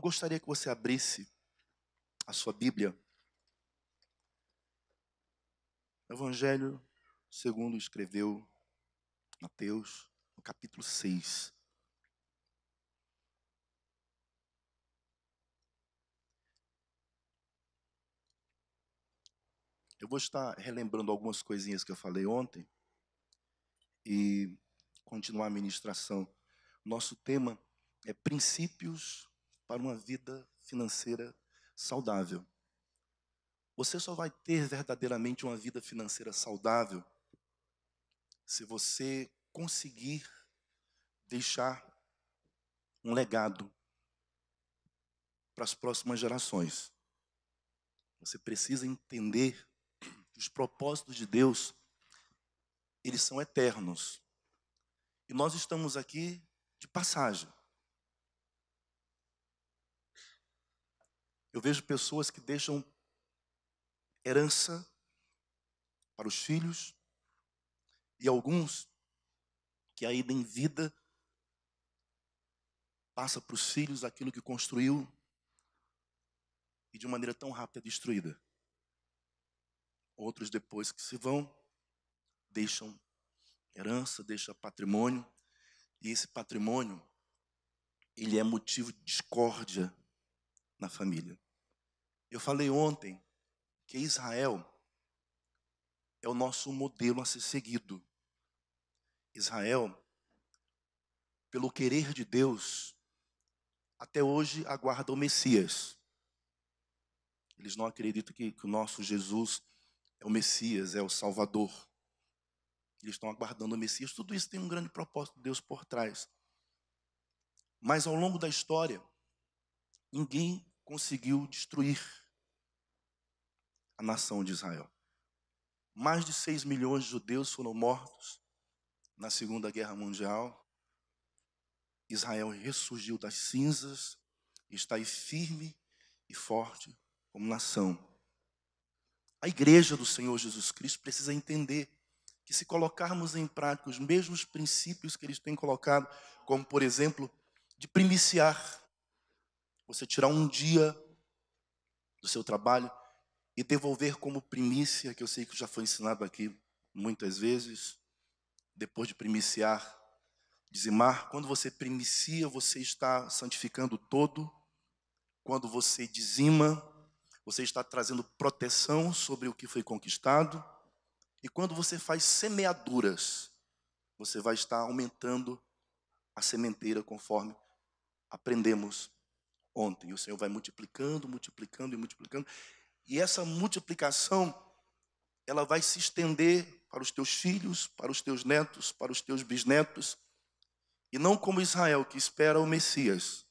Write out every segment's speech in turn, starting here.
gostaria que você abrisse a sua Bíblia. Evangelho segundo escreveu Mateus, no capítulo 6. Eu vou estar relembrando algumas coisinhas que eu falei ontem e continuar a ministração. Nosso tema é princípios para uma vida financeira saudável. Você só vai ter verdadeiramente uma vida financeira saudável se você conseguir deixar um legado para as próximas gerações. Você precisa entender que os propósitos de Deus, eles são eternos. E nós estamos aqui de passagem. Eu vejo pessoas que deixam herança para os filhos e alguns que ainda em vida passa para os filhos aquilo que construiu e de maneira tão rápida é destruída. Outros depois que se vão, deixam herança, deixam patrimônio, e esse patrimônio, ele é motivo de discórdia na família. Eu falei ontem que Israel é o nosso modelo a ser seguido. Israel, pelo querer de Deus, até hoje aguarda o Messias. Eles não acreditam que o nosso Jesus é o Messias, é o Salvador. Eles estão aguardando o Messias. Tudo isso tem um grande propósito de Deus por trás. Mas ao longo da história, ninguém conseguiu destruir a nação de Israel. Mais de 6 milhões de judeus foram mortos na Segunda Guerra Mundial. Israel ressurgiu das cinzas e está aí firme e forte como nação. A igreja do Senhor Jesus Cristo precisa entender que se colocarmos em prática os mesmos princípios que eles têm colocado, como por exemplo, de primiciar, você tirar um dia do seu trabalho e devolver como primícia, que eu sei que já foi ensinado aqui muitas vezes, depois de primiciar, dizimar. Quando você primicia, você está santificando o todo. Quando você dizima, você está trazendo proteção sobre o que foi conquistado. E quando você faz semeaduras, você vai estar aumentando a sementeira conforme aprendemos ontem. O Senhor vai multiplicando, multiplicando e multiplicando. E essa multiplicação, ela vai se estender para os teus filhos, para os teus netos, para os teus bisnetos. E não como Israel, que espera o Messias.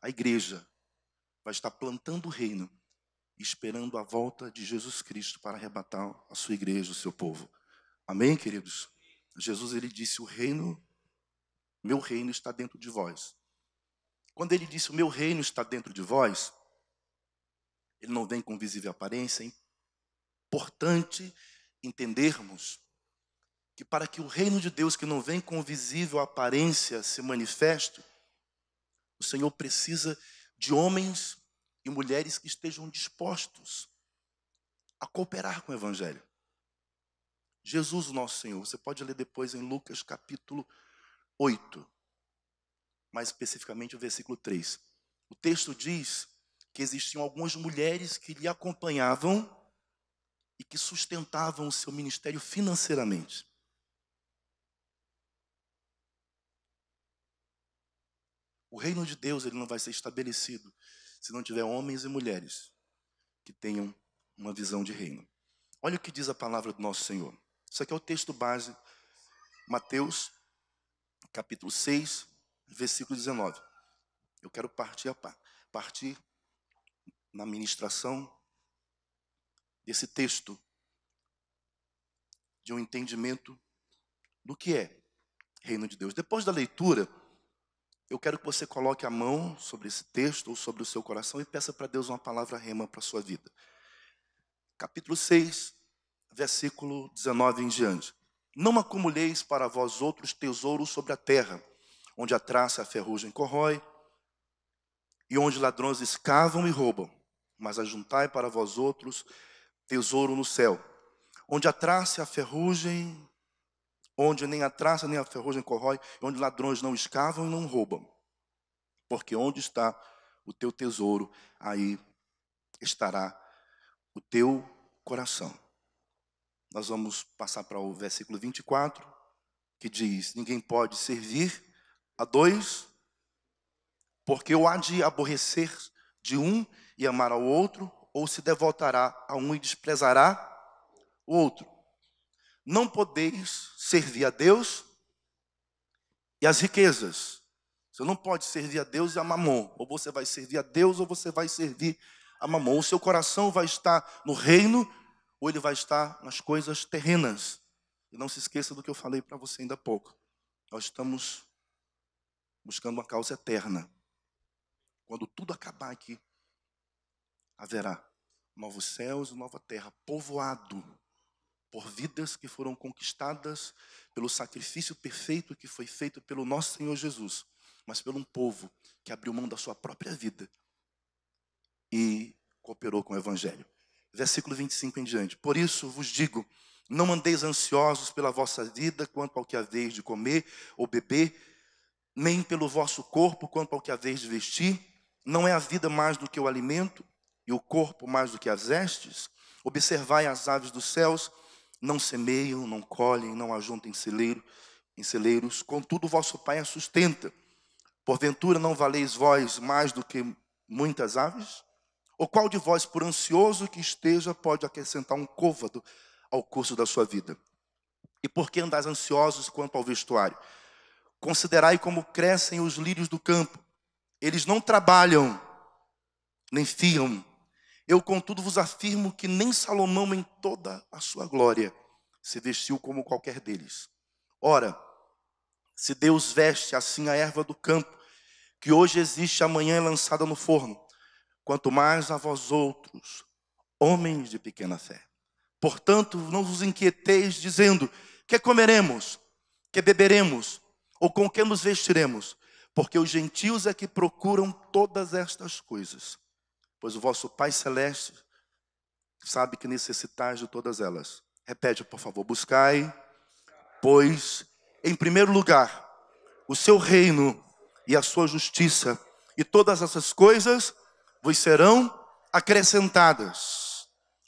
A igreja vai estar plantando o reino, esperando a volta de Jesus Cristo para arrebatar a sua igreja, o seu povo. Amém, queridos? Jesus, ele disse, meu reino está dentro de vós. Quando ele disse, o meu reino está dentro de vós, ele não vem com visível aparência. É importante entendermos que para que o reino de Deus, que não vem com visível aparência, se manifeste, o Senhor precisa de homens e mulheres que estejam dispostos a cooperar com o Evangelho. Jesus, o nosso Senhor, você pode ler depois em Lucas capítulo 8, mais especificamente o versículo 3. O texto diz que existiam algumas mulheres que lhe acompanhavam e que sustentavam o seu ministério financeiramente. O reino de Deus, ele não vai ser estabelecido se não tiver homens e mulheres que tenham uma visão de reino. Olha o que diz a palavra do nosso Senhor. Isso aqui é o texto base, Mateus, capítulo 6, versículo 19. Eu quero partir na ministração desse texto, de um entendimento do que é reino de Deus. Depois da leitura, eu quero que você coloque a mão sobre esse texto ou sobre o seu coração e peça para Deus uma palavra rema para a sua vida. Capítulo 6, versículo 19 em diante. Não acumuleis para vós outros tesouros sobre a terra, onde a traça e a ferrugem corrói, e onde ladrões escavam e roubam, mas ajuntai para vós outros tesouro no céu, onde a traça e a ferrugem, onde nem a traça nem a ferrugem corrói, onde ladrões não escavam e não roubam. Porque onde está o teu tesouro, aí estará o teu coração. Nós vamos passar para o versículo 24, que diz: ninguém pode servir a dois, porque ou há de aborrecer de um e amar ao outro, ou se devotará a um e desprezará o outro. Não podeis servir a Deus e as riquezas. Você não pode servir a Deus e a Mamon. Ou você vai servir a Deus ou você vai servir a Mamon. O seu coração vai estar no reino ou ele vai estar nas coisas terrenas. E não se esqueça do que eu falei para você ainda há pouco. Nós estamos buscando uma causa eterna. Quando tudo acabar aqui, haverá novos céus e nova terra, povoado por vidas que foram conquistadas pelo sacrifício perfeito que foi feito pelo nosso Senhor Jesus, mas por um povo que abriu mão da sua própria vida e cooperou com o Evangelho. Versículo 25 em diante. Por isso vos digo, não andeis ansiosos pela vossa vida, quanto ao que haveis de comer ou beber, nem pelo vosso corpo, quanto ao que haveis de vestir. Não é a vida mais do que o alimento, e o corpo mais do que as vestes? Observai as aves dos céus, não semeiam, não colhem, não ajuntam em celeiros, contudo vosso Pai a sustenta. Porventura não valeis vós mais do que muitas aves? Ou qual de vós, por ansioso que esteja, pode acrescentar um côvado ao curso da sua vida? E por que andais ansiosos quanto ao vestuário? Considerai como crescem os lírios do campo. Eles não trabalham, nem fiam. Eu, contudo, vos afirmo que nem Salomão, em toda a sua glória, se vestiu como qualquer deles. Ora, se Deus veste assim a erva do campo, que hoje existe e amanhã é lançada no forno, quanto mais a vós outros, homens de pequena fé. Portanto, não vos inquieteis, dizendo: que comeremos, que beberemos, ou com que nos vestiremos? Porque os gentios é que procuram todas estas coisas. Pois o vosso Pai Celeste sabe que necessitais de todas elas. Repete, por favor. Buscai, pois, em primeiro lugar, o seu reino e a sua justiça, e todas essas coisas vos serão acrescentadas.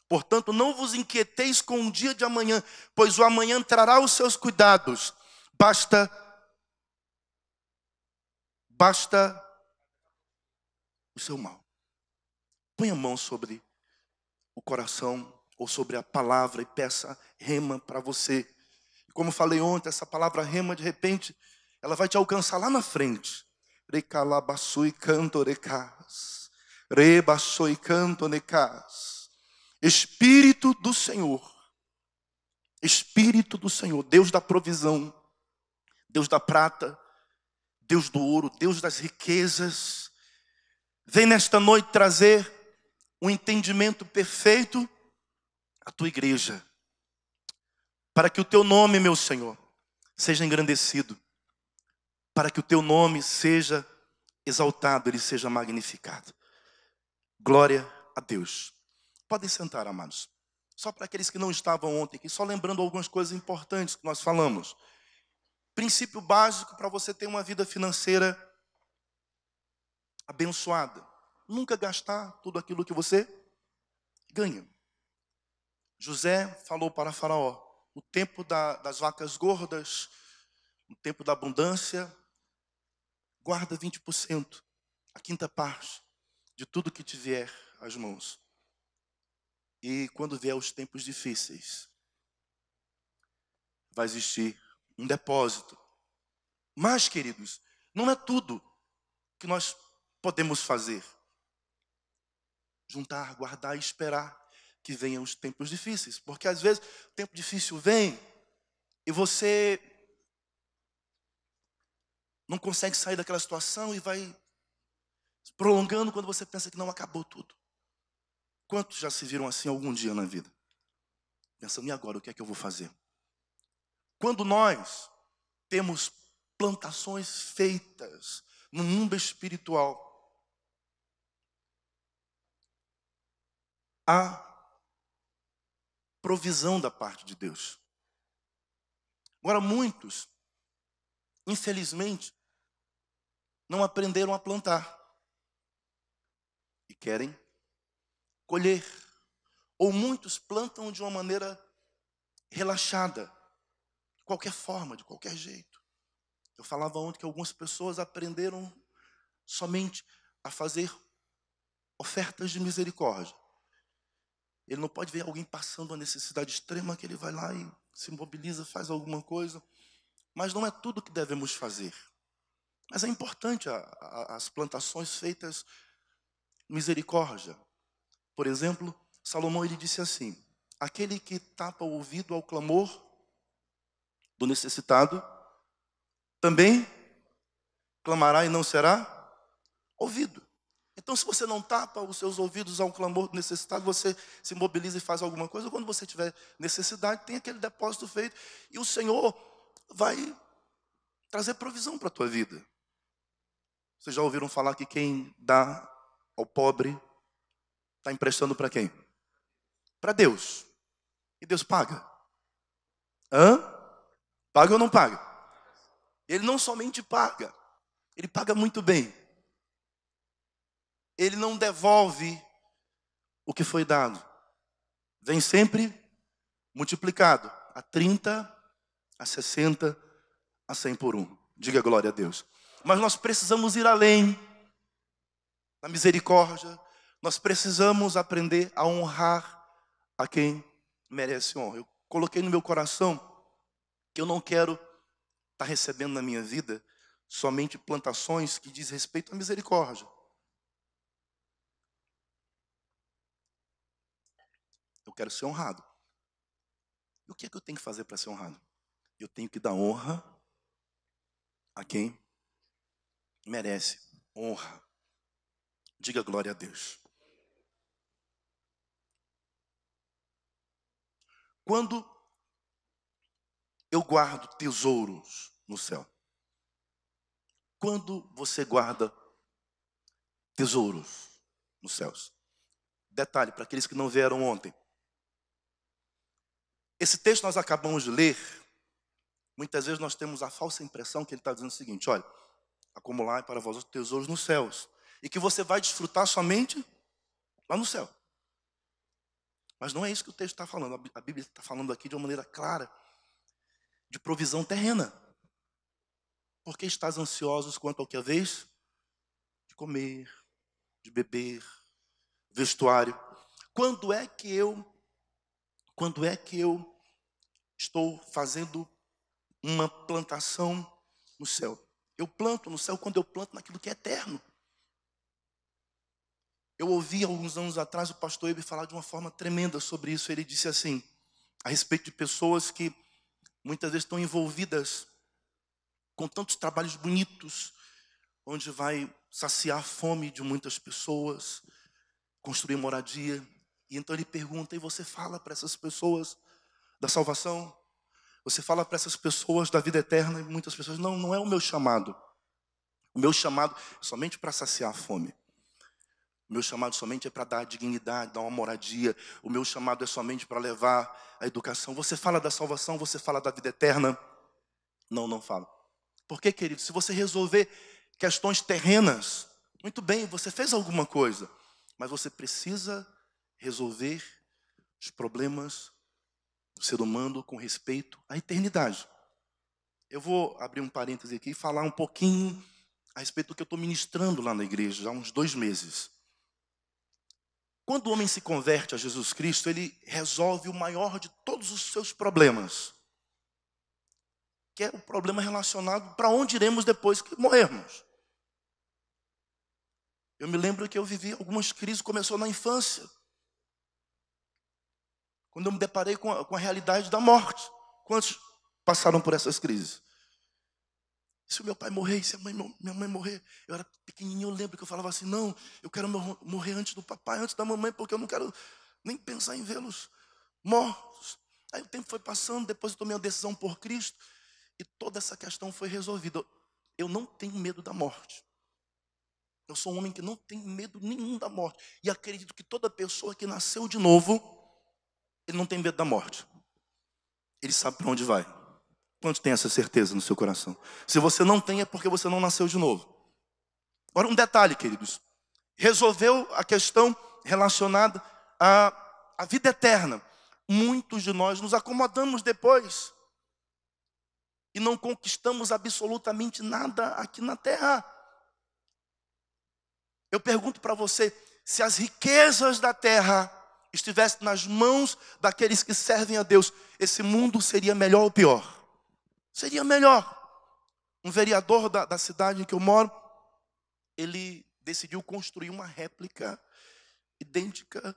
Portanto, não vos inquieteis com o dia de amanhã, pois o amanhã trará os seus cuidados. Basta o seu mal. Põe a mão sobre o coração ou sobre a palavra e peça rema para você. Como falei ontem, essa palavra rema, de repente, ela vai te alcançar lá na frente. Recalabassui cantorecas. Rebassoi cantonecas. Espírito do Senhor. Espírito do Senhor. Deus da provisão. Deus da prata. Deus do ouro. Deus das riquezas. Vem nesta noite trazer um entendimento perfeito à tua igreja. Para que o teu nome, meu Senhor, seja engrandecido. Para que o teu nome seja exaltado, ele seja magnificado. Glória a Deus. Podem sentar, amados. Só para aqueles que não estavam ontem aqui, só lembrando algumas coisas importantes que nós falamos. Princípio básico para você ter uma vida financeira abençoada. Nunca gastar tudo aquilo que você ganha. José falou para Faraó: o tempo das vacas gordas, o tempo da abundância, guarda 20%, a quinta parte de tudo que te vier às mãos. E quando vier os tempos difíceis, vai existir um depósito. Mas, queridos, não é tudo que nós podemos fazer. Juntar, guardar e esperar que venham os tempos difíceis. Porque às vezes o tempo difícil vem e você não consegue sair daquela situação e vai se prolongando quando você pensa que não acabou tudo. Quantos já se viram assim algum dia na vida? Pensando, e agora, o que é que eu vou fazer? Quando nós temos plantações feitas no mundo espiritual, há provisão da parte de Deus. Agora, muitos, infelizmente, não aprenderam a plantar e querem colher. Ou muitos plantam de uma maneira relaxada, de qualquer forma, de qualquer jeito. Eu falava ontem que algumas pessoas aprenderam somente a fazer ofertas de misericórdia. Ele não pode ver alguém passando uma necessidade extrema que ele vai lá e se mobiliza, faz alguma coisa. Mas não é tudo que devemos fazer. Mas é importante as plantações feitas misericórdia. Por exemplo, Salomão ele disse assim: aquele que tapa o ouvido ao clamor do necessitado, também clamará e não será ouvido. Então, se você não tapa os seus ouvidos ao clamor do necessitado, você se mobiliza e faz alguma coisa. Quando você tiver necessidade, tem aquele depósito feito. E o Senhor vai trazer provisão para a tua vida. Vocês já ouviram falar que quem dá ao pobre está emprestando para quem? Para Deus. E Deus paga. Hã? Paga ou não paga? Ele não somente paga, ele paga muito bem. Ele não devolve o que foi dado. Vem sempre multiplicado a 30, a 60, a 100 por um. Diga glória a Deus. Mas nós precisamos ir além da misericórdia. Nós precisamos aprender a honrar a quem merece honra. Eu coloquei no meu coração que eu não quero estar recebendo na minha vida somente plantações que diz respeito à misericórdia. Eu quero ser honrado. E o que é que eu tenho que fazer para ser honrado? Eu tenho que dar honra a quem merece honra. Diga glória a Deus. Quando eu guardo tesouros no céu, quando você guarda tesouros nos céus. Detalhe, para aqueles que não vieram ontem. Esse texto nós acabamos de ler. Muitas vezes nós temos a falsa impressão que ele está dizendo o seguinte: olha, acumular para vós os tesouros nos céus. E que você vai desfrutar somente lá no céu. Mas não é isso que o texto está falando. A Bíblia está falando aqui de uma maneira clara de provisão terrena. Porque estás ansiosos quanto ao que haveis de comer, de beber, vestuário. Quando é que eu estou fazendo uma plantação no céu? Eu planto no céu quando eu planto naquilo que é eterno. Eu ouvi alguns anos atrás o pastor Ebe falar de uma forma tremenda sobre isso. Ele disse assim, a respeito de pessoas que muitas vezes estão envolvidas com tantos trabalhos bonitos, onde vai saciar a fome de muitas pessoas, construir moradia. E então ele pergunta, e você fala para essas pessoas da salvação? Você fala para essas pessoas da vida eterna? E muitas pessoas, não é o meu chamado. O meu chamado é somente para saciar a fome. O meu chamado somente é para dar dignidade, dar uma moradia. O meu chamado é somente para levar a educação. Você fala da salvação, você fala da vida eterna? Não fala. Por quê, querido? Se você resolver questões terrenas, muito bem, você fez alguma coisa. Mas você precisa resolver os problemas do ser humano com respeito à eternidade. Eu vou abrir um parêntese aqui e falar um pouquinho a respeito do que eu estou ministrando lá na igreja, há uns 2 meses. Quando o homem se converte a Jesus Cristo, ele resolve o maior de todos os seus problemas, que é o problema relacionado para onde iremos depois que morrermos. Eu me lembro que eu vivi algumas crises, começou na infância, quando eu me deparei com a realidade da morte. Quantos passaram por essas crises? Se o meu pai morrer, se a minha mãe morrer. Eu era pequenininho, eu lembro que eu falava assim, não, eu quero morrer antes do papai, antes da mamãe, porque eu não quero nem pensar em vê-los mortos. Aí o tempo foi passando, depois eu tomei uma decisão por Cristo, e toda essa questão foi resolvida. Eu não tenho medo da morte. Eu sou um homem que não tem medo nenhum da morte. E acredito que toda pessoa que nasceu de novo, ele não tem medo da morte. Ele sabe para onde vai. Quantos tem essa certeza no seu coração? Se você não tem, é porque você não nasceu de novo. Agora um detalhe, queridos. Resolveu a questão relacionada à vida eterna. Muitos de nós nos acomodamos depois e não conquistamos absolutamente nada aqui na terra. Eu pergunto para você, se as riquezas da terra estivessem nas mãos daqueles que servem a Deus, esse mundo seria melhor ou pior? Seria melhor. Um vereador da cidade em que eu moro, ele decidiu construir uma réplica idêntica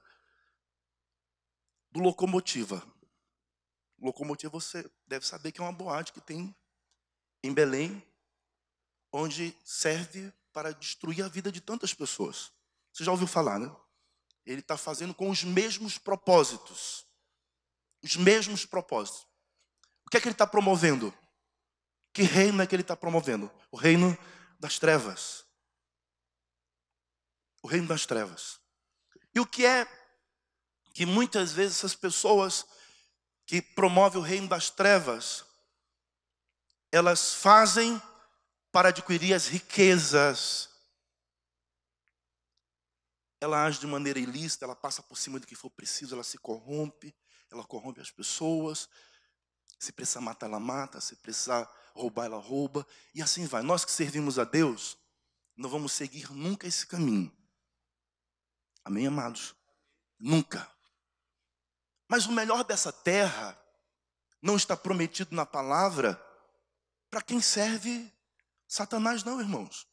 do Locomotiva. Locomotiva, você deve saber que é uma boate que tem em Belém, onde serve para destruir a vida de tantas pessoas. Você já ouviu falar, né? Ele está fazendo com os mesmos propósitos. Os mesmos propósitos. O que é que ele está promovendo? Que reino é que ele está promovendo? O reino das trevas. O reino das trevas. E o que é que muitas vezes essas pessoas que promovem o reino das trevas, elas fazem para adquirir as riquezas? Ela age de maneira ilícita, ela passa por cima do que for preciso, ela se corrompe, ela corrompe as pessoas. Se precisar matar, ela mata. Se precisar roubar, ela rouba. E assim vai. Nós que servimos a Deus, não vamos seguir nunca esse caminho. Amém, amados? Nunca. Mas o melhor dessa terra não está prometido na palavra para quem serve Satanás, não, irmãos.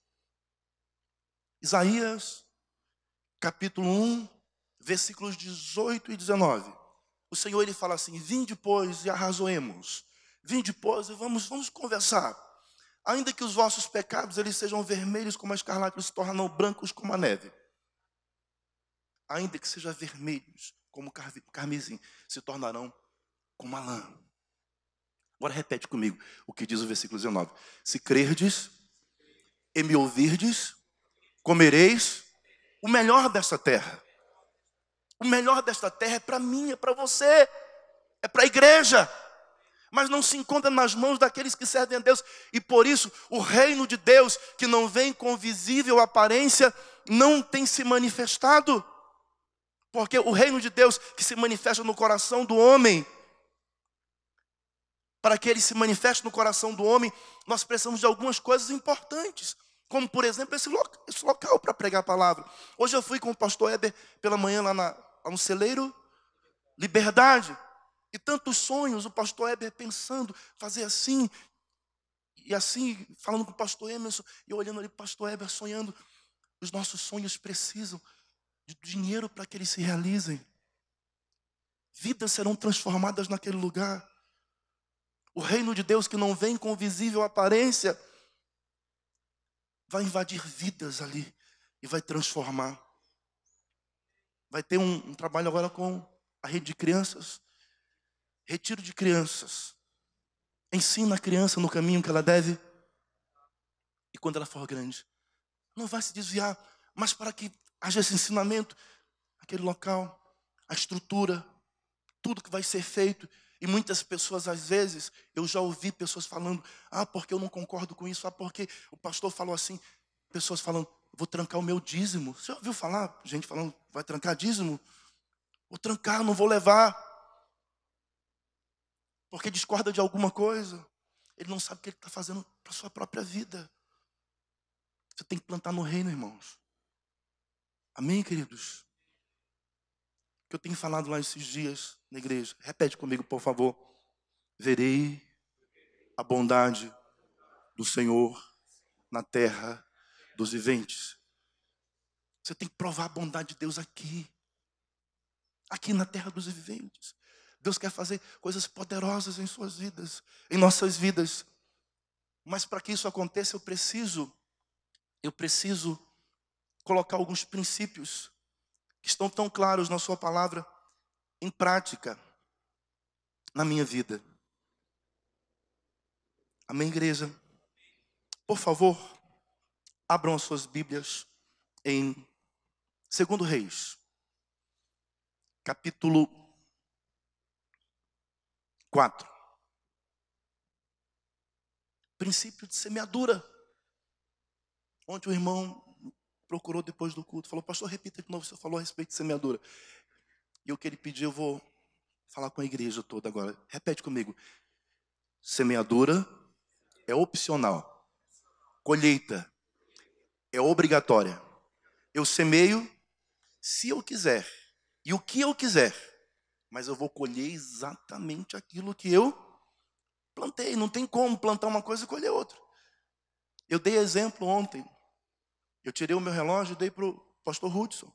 Isaías, capítulo 1, versículos 18 e 19. O Senhor, ele fala assim: vinde, pois, e arrazoemos. Vinde, pois, e vamos conversar. Ainda que os vossos pecados eles sejam vermelhos como a escarlate, eles se tornam brancos como a neve. Ainda que sejam vermelhos como carmesim, se tornarão como a lã. Agora repete comigo o que diz o versículo 19. Se crerdes e me ouvirdes, comereis o melhor desta terra. O melhor desta terra é para mim, é para você, é para a igreja. Mas não se encontra nas mãos daqueles que servem a Deus. E por isso, o reino de Deus, que não vem com visível aparência, não tem se manifestado. Porque o reino de Deus que se manifesta no coração do homem, para que ele se manifeste no coração do homem, nós precisamos de algumas coisas importantes. Como, por exemplo, esse local para pregar a palavra. Hoje eu fui com o pastor Heber pela manhã lá no celeiro Liberdade. E tantos sonhos, o pastor Heber pensando, fazer assim, e assim, falando com o pastor Emerson, e eu olhando ali para o pastor Heber, sonhando. Os nossos sonhos precisam de dinheiro para que eles se realizem. Vidas serão transformadas naquele lugar. O reino de Deus que não vem com visível aparência, vai invadir vidas ali e vai transformar. Vai ter um trabalho agora com a rede de crianças. Retiro de crianças. Ensina a criança no caminho que ela deve. E quando ela for grande, não vai se desviar. Mas para que haja esse ensinamento, aquele local, a estrutura, tudo que vai ser feito. E muitas pessoas, às vezes, eu já ouvi pessoas falando: porque eu não concordo com isso, porque o pastor falou assim. Pessoas falando: vou trancar o meu dízimo. Você já ouviu falar? Gente falando: vai trancar dízimo? Vou trancar, não vou levar. Porque discorda de alguma coisa. Ele não sabe o que ele está fazendo para a sua própria vida. Você tem que plantar no reino, irmãos. Amém, queridos? O que eu tenho falado lá esses dias na igreja. Repete comigo, por favor. Verei a bondade do Senhor na terra dos viventes. Você tem que provar a bondade de Deus aqui. Aqui na terra dos viventes. Deus quer fazer coisas poderosas em suas vidas, em nossas vidas. Mas para que isso aconteça, eu preciso colocar alguns princípios que estão tão claros na sua palavra em prática na minha vida. Amém, igreja? Por favor, abram as suas Bíblias em 2 Reis, capítulo 4. Princípio de semeadura. Ontem o irmão procurou depois do culto, falou: pastor, repita de novo, você falou a respeito de semeadura. E o que ele pediu, eu vou falar com a igreja toda agora. Repete comigo. Semeadura é opcional. Colheita é obrigatória. Eu semeio se eu quiser e o que eu quiser, mas eu vou colher exatamente aquilo que eu plantei. Não tem como plantar uma coisa e colher outra. Eu dei exemplo ontem. Eu tirei o meu relógio e dei para o pastor Hudson.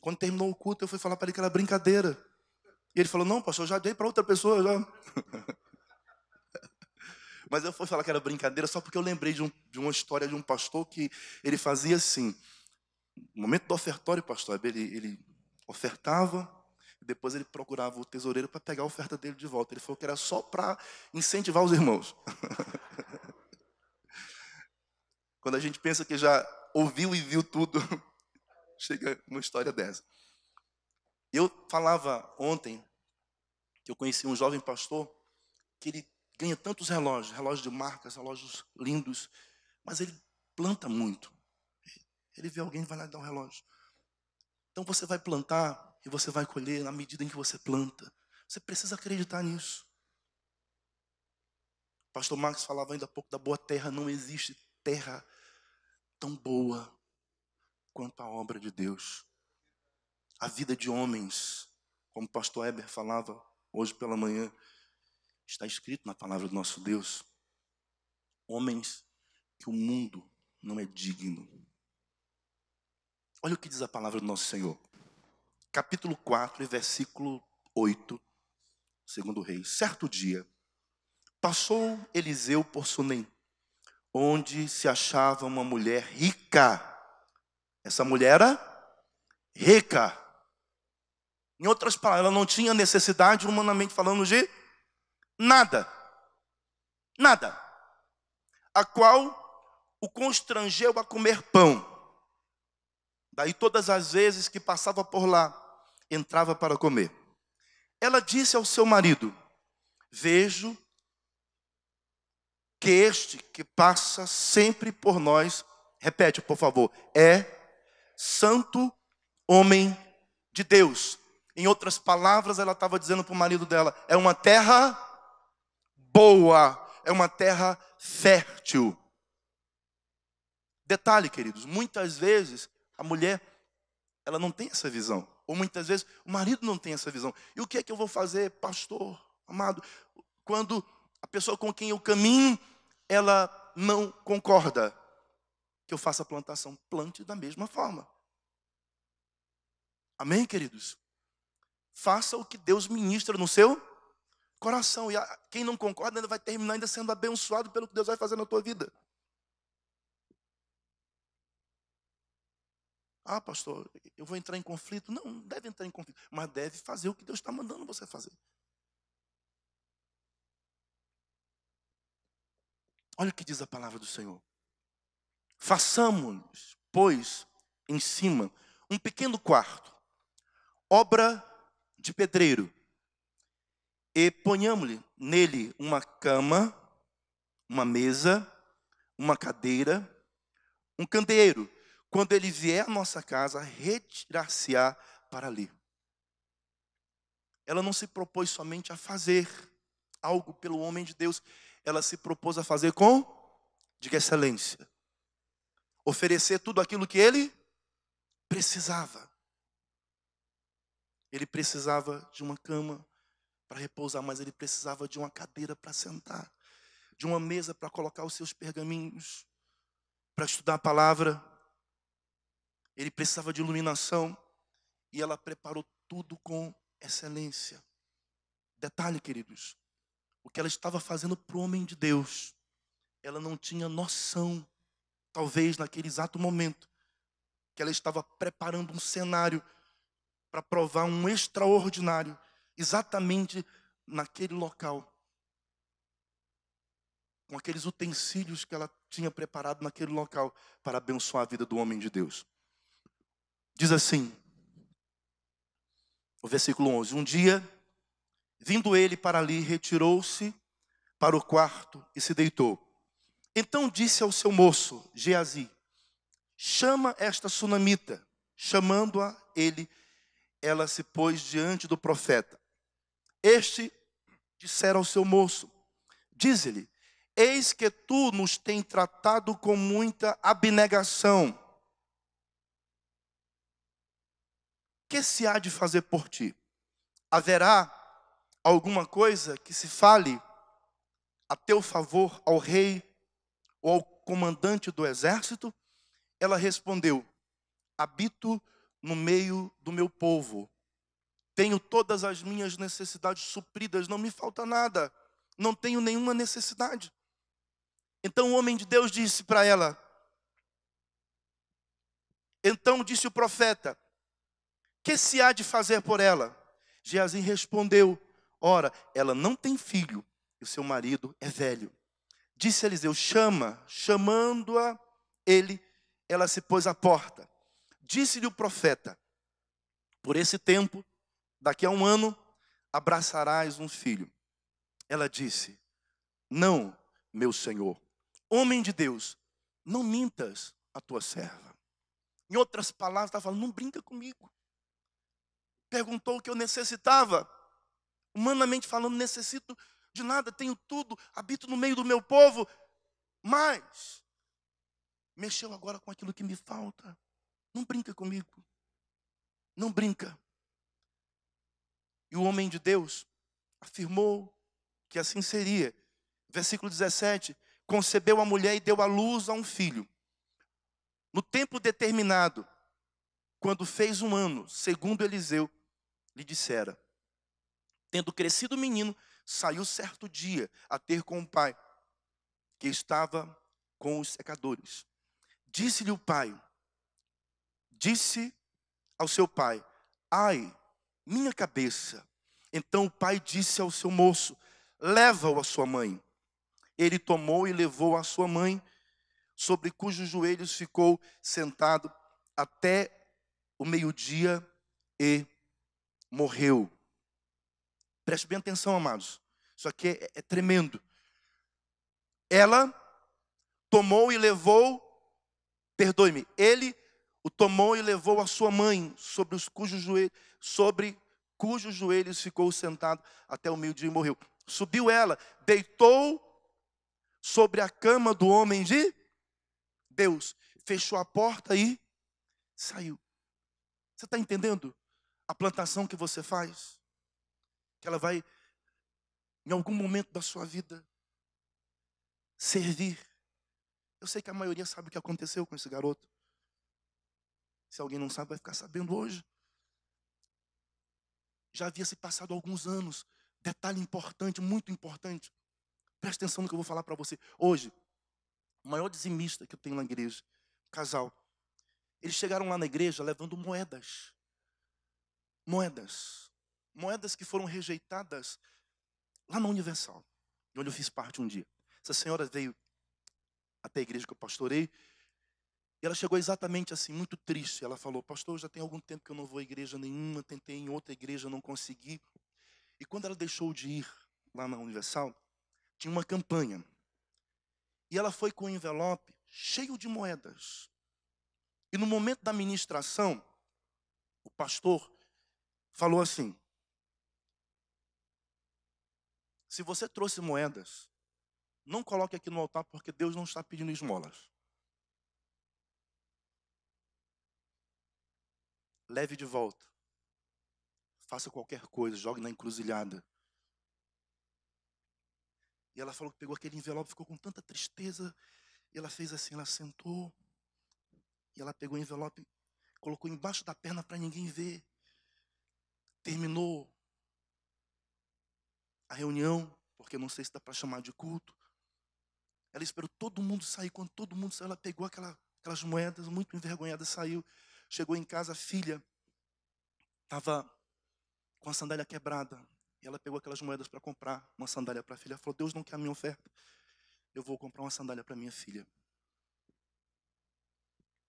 Quando terminou o culto, eu fui falar para ele que era brincadeira. E ele falou: não, pastor, eu já dei para outra pessoa. Já. Mas eu fui falar que era brincadeira só porque eu lembrei de uma história de um pastor que ele fazia assim. No momento do ofertório, pastor, ele ofertava, e depois ele procurava o tesoureiro para pegar a oferta dele de volta. Ele falou que era só para incentivar os irmãos. Quando a gente pensa que já ouviu e viu tudo, chega uma história dessa. Eu falava ontem que eu conheci um jovem pastor que ele ganha tantos relógios de marcas, relógios lindos, mas ele planta muito. Ele vê alguém e vai lá dar um relógio. Então você vai plantar e você vai colher na medida em que você planta. Você precisa acreditar nisso. O pastor Marcos falava ainda há pouco da boa terra. Não existe terra tão boa quanto a obra de Deus. A vida de homens, como o pastor Heber falava hoje pela manhã, está escrito na palavra do nosso Deus. Homens que o mundo não é digno. Olha o que diz a palavra do nosso Senhor. Capítulo 4, e versículo 8, 2 Reis. Certo dia, passou Eliseu por Sunem, onde se achava uma mulher rica. Essa mulher era rica. Em outras palavras, ela não tinha necessidade, humanamente falando, de nada. Nada. A qual o constrangeu a comer pão. Daí todas as vezes que passava por lá, entrava para comer. Ela disse ao seu marido: vejo que este que passa sempre por nós, repete por favor, é santo homem de Deus. Em outras palavras, ela estava dizendo para o marido dela: é uma terra boa, é uma terra fértil. Detalhe, queridos, muitas vezes a mulher, ela não tem essa visão. Ou muitas vezes o marido não tem essa visão. E o que é que eu vou fazer, pastor amado, quando a pessoa com quem eu caminho, ela não concorda que eu faça a plantação? Plante da mesma forma. Amém, queridos? Faça o que Deus ministra no seu coração. E quem não concorda ainda vai terminar ainda sendo abençoado pelo que Deus vai fazer na tua vida. Ah, pastor, eu vou entrar em conflito. Não, não deve entrar em conflito, mas deve fazer o que Deus está mandando você fazer. Olha o que diz a palavra do Senhor. Façamos, pois, em cima, um pequeno quarto, obra de pedreiro, e ponhamos-lhe nele uma cama, uma mesa, uma cadeira, um candeeiro. Quando ele vier à nossa casa, retirar-se-á para ali. Ela não se propôs somente a fazer algo pelo homem de Deus. Ela se propôs a fazer com, diga, excelência. Oferecer tudo aquilo que ele precisava. Ele precisava de uma cama para repousar, mas ele precisava de uma cadeira para sentar, de uma mesa para colocar os seus pergaminhos, para estudar a palavra. Ele precisava de iluminação e ela preparou tudo com excelência. Detalhe, queridos, o que ela estava fazendo para o homem de Deus, ela não tinha noção, talvez naquele exato momento, que ela estava preparando um cenário para provar um extraordinário, exatamente naquele local, com aqueles utensílios que ela tinha preparado naquele local, para abençoar a vida do homem de Deus. Diz assim, o versículo 11. Um dia, vindo ele para ali, retirou-se para o quarto e se deitou. Então disse ao seu moço, Geazi, chama esta sunamita. Chamando-a ele, ela se pôs diante do profeta. Este dissera ao seu moço, diz-lhe, eis que tu nos tem tratado com muita abnegação. Que se há de fazer por ti? Haverá alguma coisa que se fale a teu favor ao rei ou ao comandante do exército? Ela respondeu, habito no meio do meu povo. Tenho todas as minhas necessidades supridas, não me falta nada. Não tenho nenhuma necessidade. Então o homem de Deus disse para ela, então disse o profeta, que se há de fazer por ela? Geazi respondeu, ora, ela não tem filho, e o seu marido é velho. Disse Eliseu, chamando-a ele, ela se pôs à porta. Disse-lhe o profeta, por esse tempo, daqui a 1 ano, abraçarás um filho. Ela disse, não, meu senhor, homem de Deus, não mintas a tua serva. Em outras palavras, está falando, não brinca comigo. Perguntou o que eu necessitava. Humanamente falando, necessito de nada, tenho tudo, habito no meio do meu povo. Mas, mexeu agora com aquilo que me falta. Não brinca comigo. Não brinca. E o homem de Deus afirmou que assim seria. Versículo 17. Concebeu a mulher e deu à luz a um filho. No tempo determinado, quando fez 1 ano, segundo Eliseu lhe dissera. Tendo crescido o menino, saiu certo dia a ter com o pai, que estava com os secadores. Disse-lhe o pai, disse ao seu pai, ai, minha cabeça. Então o pai disse ao seu moço, leva-o à sua mãe. Ele tomou e levou a sua mãe, sobre cujos joelhos ficou sentado até o meio-dia e morreu. Preste bem atenção, amados. Isso aqui é tremendo. Ela tomou e levou, perdoe-me, ele o tomou e levou a sua mãe, sobre cujos joelhos ficou sentado até o meio-dia e morreu. Subiu ela, deitou sobre a cama do homem de Deus, fechou a porta e saiu. Você está entendendo a plantação que você faz? Que ela vai, em algum momento da sua vida, servir. Eu sei que a maioria sabe o que aconteceu com esse garoto. Se alguém não sabe, vai ficar sabendo hoje. Já havia se passado alguns anos. Detalhe importante, muito importante. Presta atenção no que eu vou falar para você. Hoje, o maior dizimista que eu tenho na igreja, casal, eles chegaram lá na igreja levando moedas. Moedas que foram rejeitadas lá na Universal, de onde eu fiz parte um dia. Essa senhora veio até a igreja que eu pastorei, e ela chegou exatamente assim, muito triste. Ela falou, pastor, já tem algum tempo que eu não vou à igreja nenhuma, tentei em outra igreja, não consegui. E quando ela deixou de ir lá na Universal, tinha uma campanha. E ela foi com um envelope cheio de moedas. E no momento da ministração, o pastor falou assim, se você trouxe moedas, não coloque aqui no altar porque Deus não está pedindo esmolas. Leve de volta. Faça qualquer coisa, jogue na encruzilhada. E ela falou que pegou aquele envelope, ficou com tanta tristeza. E ela fez assim, ela sentou. E ela pegou o envelope, colocou embaixo da perna para ninguém ver. Terminou a reunião, porque não sei se dá para chamar de culto. Ela esperou todo mundo sair. Quando todo mundo saiu, ela pegou aquelas moedas, muito envergonhada, saiu. Chegou em casa, a filha estava com a sandália quebrada. E ela pegou aquelas moedas para comprar uma sandália para a filha. Ela falou, Deus não quer a minha oferta. Eu vou comprar uma sandália para minha filha.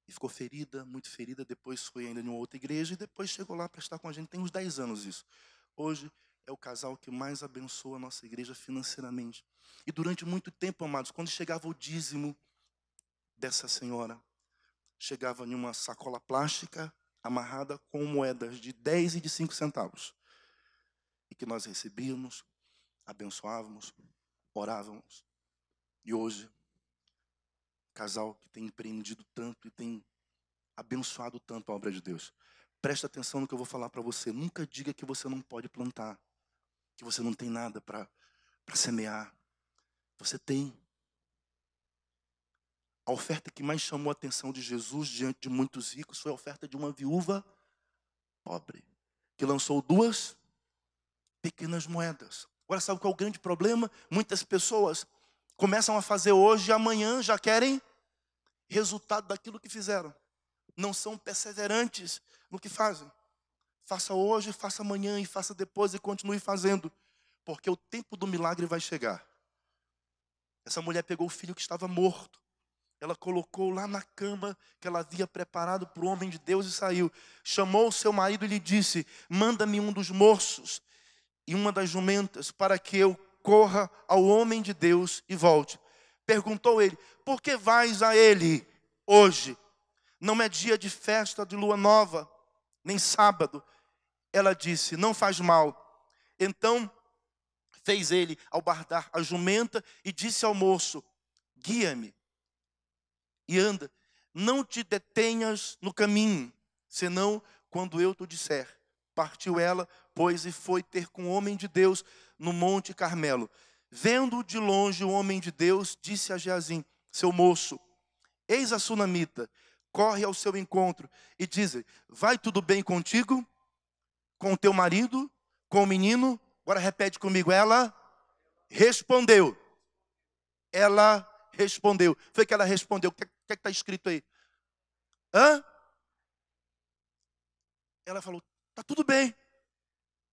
E ficou ferida, muito ferida, depois foi ainda em uma outra igreja e depois chegou lá para estar com a gente. Tem uns 10 anos isso. Hoje é o casal que mais abençoa a nossa igreja financeiramente. E durante muito tempo, amados, quando chegava o dízimo dessa senhora, chegava em uma sacola plástica amarrada com moedas de 10 e de 5 centavos. E que nós recebíamos, abençoávamos, orávamos. E hoje, casal que tem empreendido tanto e tem abençoado tanto a obra de Deus. Presta atenção no que eu vou falar para você. Nunca diga que você não pode plantar, que você não tem nada para semear. Você tem. A oferta que mais chamou a atenção de Jesus diante de muitos ricos foi a oferta de uma viúva pobre, que lançou 2 pequenas moedas. Agora, sabe qual é o grande problema? Muitas pessoas começam a fazer hoje e amanhã já querem resultado daquilo que fizeram. Não são perseverantes no que fazem. Faça hoje, faça amanhã e faça depois e continue fazendo. Porque o tempo do milagre vai chegar. Essa mulher pegou o filho que estava morto. Ela colocou lá na cama que ela havia preparado para o homem de Deus e saiu. Chamou o seu marido e lhe disse: manda-me um dos moços e uma das jumentas para que eu corra ao homem de Deus e volte. Perguntou ele: por que vais a ele hoje? Não é dia de festa de lua nova, nem sábado. Ela disse: não faz mal. Então fez ele albardar a jumenta e disse ao moço: guia-me e anda, não te detenhas no caminho, senão quando eu te disser. Partiu ela, pois, e foi ter com o homem de Deus no Monte Carmelo. Vendo de longe o homem de Deus, disse a Geazim, seu moço: eis a sunamita, corre ao seu encontro e diz: vai tudo bem contigo? Com o teu marido? Com o menino? Agora repete comigo. Ela respondeu. Ela respondeu. Foi que ela respondeu. O que está escrito aí? Hã? Ela falou: está tudo bem.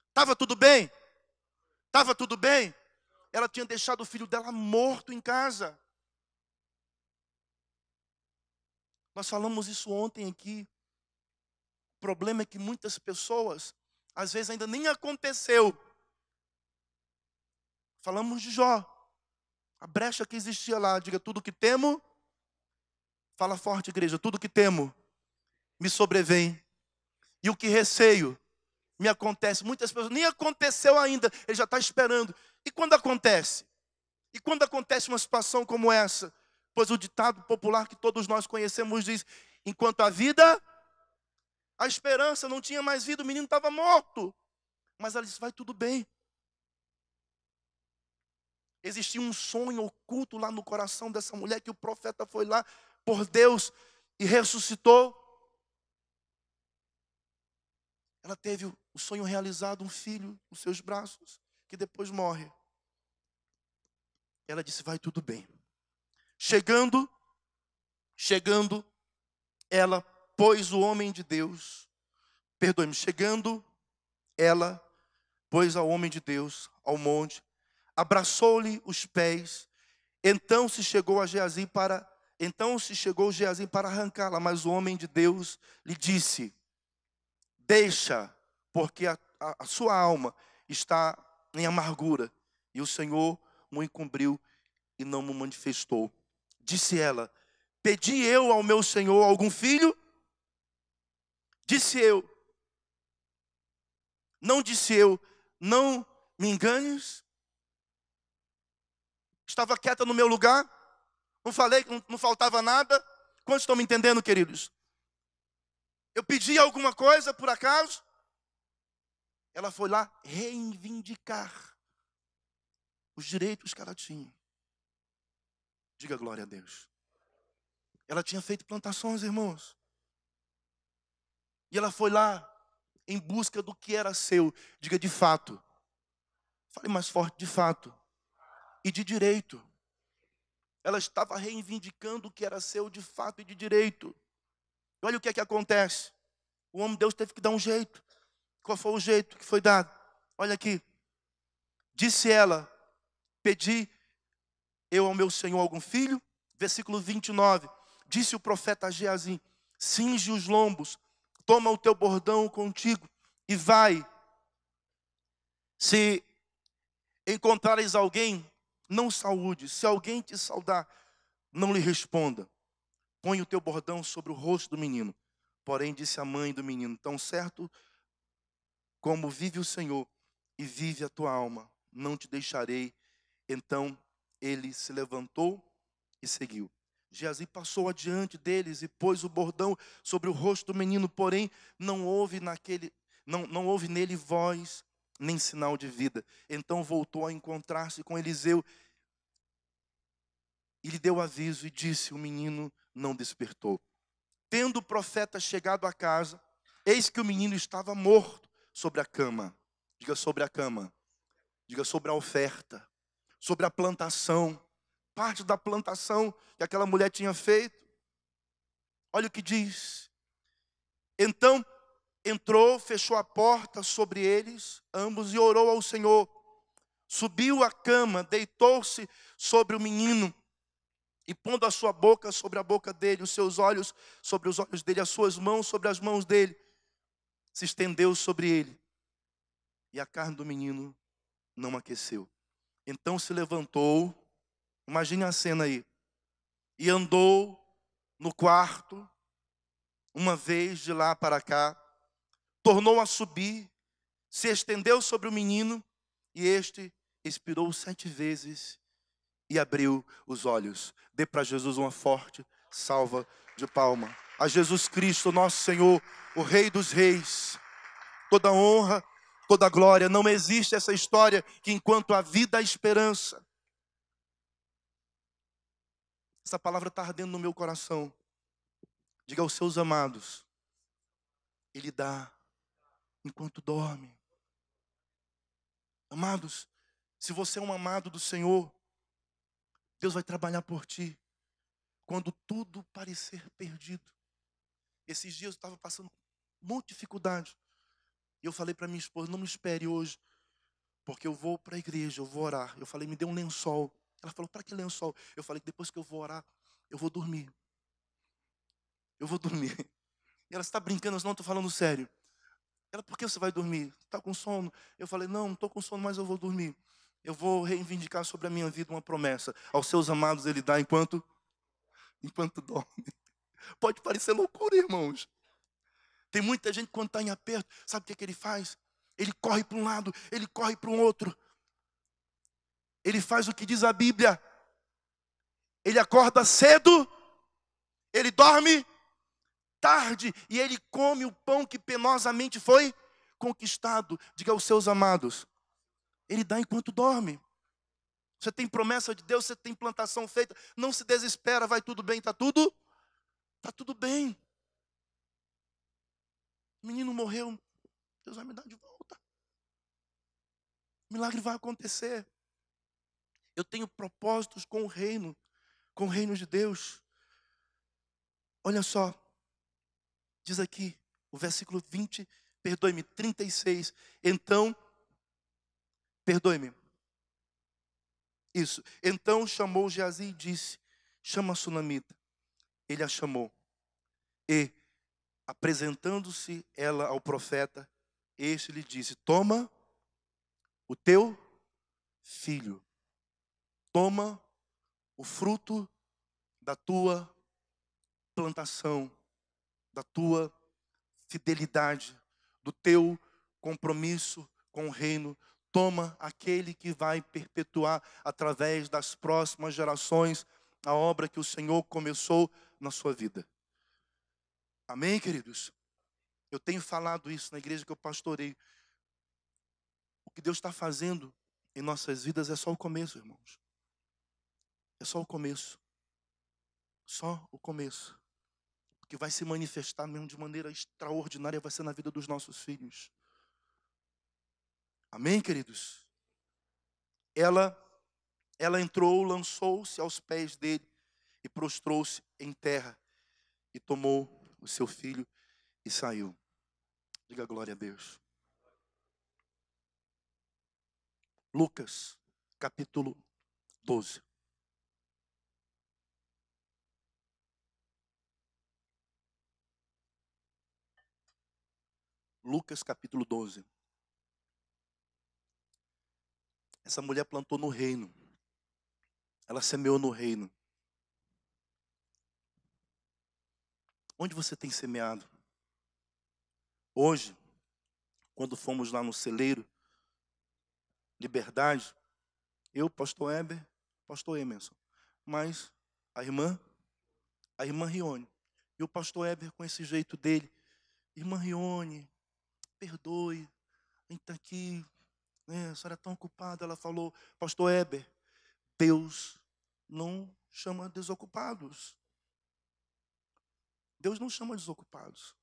Estava tudo bem? Estava tudo bem? Ela tinha deixado o filho dela morto em casa. Nós falamos isso ontem aqui. O problema é que muitas pessoas, às vezes ainda nem aconteceu. Falamos de Jó. A brecha que existia lá. Diga: tudo que temo. Fala forte, igreja. Tudo que temo me sobrevém. E o que receio me acontece. Muitas pessoas, nem aconteceu ainda, ele já está esperando. E quando acontece? E quando acontece uma situação como essa? Pois o ditado popular que todos nós conhecemos diz: enquanto há vida, a esperança. Não tinha mais vida, o menino estava morto. Mas ela disse: vai tudo bem. Existia um sonho oculto lá no coração dessa mulher, que o profeta foi lá por Deus e ressuscitou. Ela teve o sonho realizado, um filho nos seus braços, que depois morre. Ela disse: vai tudo bem. Chegando, ela pôs o homem de Deus, chegando, ela pôs ao homem de Deus ao monte, abraçou-lhe os pés, então se chegou Geazim para arrancá-la, mas o homem de Deus lhe disse: deixa, porque a sua alma está em amargura, e o Senhor o encobriu e não me manifestou. Disse ela: pedi eu ao meu Senhor algum filho? Disse eu: não disse eu, não me enganes? Estava quieta no meu lugar? Não falei que não faltava nada? Quantos estão me entendendo, queridos? Eu pedi alguma coisa por acaso? Ela foi lá reivindicar os direitos que ela tinha. Diga glória a Deus. Ela tinha feito plantações, irmãos. E ela foi lá em busca do que era seu. Diga: de fato. Fale mais forte: de fato. E de direito. Ela estava reivindicando o que era seu de fato e de direito. E olha o que é que acontece. O homem de Deus teve que dar um jeito. Qual foi o jeito que foi dado? Olha aqui. Disse ela: pedi eu ao meu Senhor algum filho? Versículo 29. Disse o profeta a Geazim: cinge os lombos, toma o teu bordão contigo e vai. Se encontrares alguém, não saúde. Se alguém te saudar, não lhe responda. Põe o teu bordão sobre o rosto do menino. Porém, disse a mãe do menino: tão certo como vive o Senhor e vive a tua alma, não te deixarei. Então ele se levantou e seguiu. Geazi passou adiante deles e pôs o bordão sobre o rosto do menino, porém não houve nele voz nem sinal de vida. Então voltou a encontrar-se com Eliseu e lhe deu aviso e disse: o menino não despertou. Tendo o profeta chegado à casa, eis que o menino estava morto sobre a cama. Diga sobre a cama. Diga sobre a oferta. Sobre a plantação. Parte da plantação que aquela mulher tinha feito. Olha o que diz. Então entrou, fechou a porta sobre eles, ambos, e orou ao Senhor. Subiu à cama, deitou-se sobre o menino, e pondo a sua boca sobre a boca dele, os seus olhos sobre os olhos dele, as suas mãos sobre as mãos dele, se estendeu sobre ele, e a carne do menino não aqueceu. Então se levantou, imagine a cena aí, e andou no quarto, uma vez de lá para cá, tornou a subir, se estendeu sobre o menino, e este expirou 7 vezes e abriu os olhos. Dê para Jesus uma forte salva de palma. A Jesus Cristo, nosso Senhor, o Rei dos Reis, toda honra, toda glória. Não existe essa história que enquanto há vida, há esperança. Essa palavra está ardendo no meu coração. Diga aos seus amados: Ele dá enquanto dorme. Amados, se você é um amado do Senhor, Deus vai trabalhar por ti quando tudo parecer perdido. Esses dias eu estava passando um monte de dificuldade. E eu falei para minha esposa: não me espere hoje, porque eu vou para a igreja, eu vou orar. Eu falei: me dê um lençol. Ela falou: para que lençol? Eu falei: depois que eu vou orar, eu vou dormir. Eu vou dormir. E ela: está brincando? Eu não estou falando sério. Ela: por que você vai dormir? Está com sono? Eu falei: não estou com sono, mas eu vou dormir. Eu vou reivindicar sobre a minha vida uma promessa. Aos seus amados Ele dá enquanto dorme. Pode parecer loucura, irmãos. Tem muita gente que quando está em aperto, sabe o que ele faz? Ele corre para um lado, ele corre para um outro. Ele faz o que diz a Bíblia. Ele acorda cedo, ele dorme tarde e ele come o pão que penosamente foi conquistado. Diga aos seus amados: Ele dá enquanto dorme. Você tem promessa de Deus, você tem plantação feita. Não se desespera, vai tudo bem, está tudo bem. O menino morreu, Deus vai me dar de volta. O milagre vai acontecer. Eu tenho propósitos com o reino de Deus. Olha só, diz aqui o versículo 20, perdoe-me, 36. Então, perdoe-me. Isso. Então chamou Geazi e disse: chama a sunamita. Ele a chamou. E, apresentando-se ela ao profeta, este lhe disse: toma o teu filho. Toma o fruto da tua plantação, da tua fidelidade, do teu compromisso com o reino. Toma aquele que vai perpetuar através das próximas gerações a obra que o Senhor começou na sua vida. Amém, queridos? Eu tenho falado isso na igreja que eu pastorei. O que Deus está fazendo em nossas vidas é só o começo, irmãos. É só o começo. Só o começo. O que vai se manifestar mesmo de maneira extraordinária vai ser na vida dos nossos filhos. Amém, queridos? Ela entrou, lançou-se aos pés dele e prostrou-se em terra e tomou o seu filho e saiu. Diga glória a Deus. Lucas, capítulo 12. Lucas capítulo 12. Essa mulher plantou no reino. Ela semeou no reino. Onde você tem semeado? Hoje, quando fomos lá no celeiro, Liberdade, eu, pastor Heber, pastor Emerson, mas a irmã Rione, e o pastor Heber com esse jeito dele, irmã Rione, perdoe, a gente está aqui, né, a senhora é tão ocupada. Ela falou, pastor Heber, Deus não chama desocupados. Deus não chama desocupados.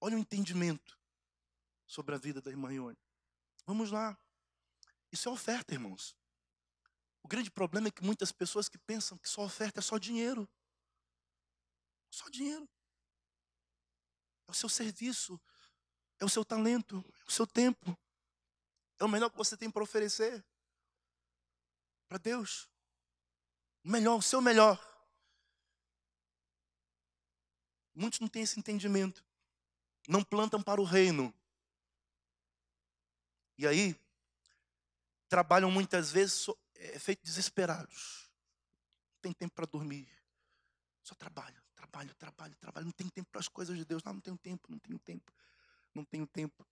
Olha o entendimento sobre a vida da irmã Rione. Vamos lá. Isso é oferta, irmãos. O grande problema é que muitas pessoas que pensam que só oferta é só dinheiro. Só dinheiro. É o seu serviço, é o seu talento, é o seu tempo. É o melhor que você tem para oferecer para Deus. O melhor, o seu melhor. Muitos não têm esse entendimento. Não plantam para o reino. E aí, trabalham muitas vezes feito desesperados. Não tem tempo para dormir. Só trabalho. Não tem tempo para as coisas de Deus. Não tenho tempo. Não tenho tempo.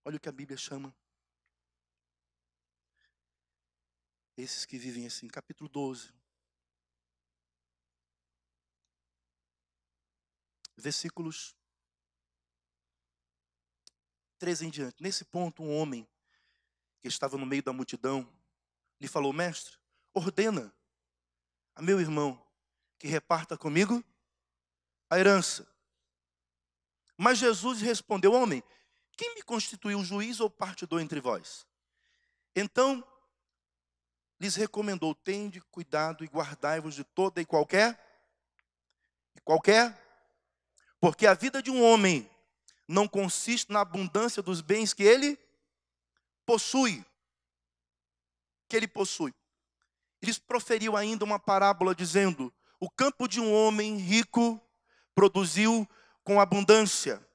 Olha o que a Bíblia chama. Esses que vivem assim. Capítulo 12. Versículos 13 em diante. Nesse ponto, um homem que estava no meio da multidão lhe falou, mestre, ordena a meu irmão que reparta comigo a herança. Mas Jesus respondeu, homem, quem me constituiu juiz ou partidor entre vós? Então, lhes recomendou, tende cuidado e guardai-vos de toda e qualquer, porque a vida de um homem não consiste na abundância dos bens que ele possui. Ele proferiu ainda uma parábola dizendo, o campo de um homem rico produziu com abundância.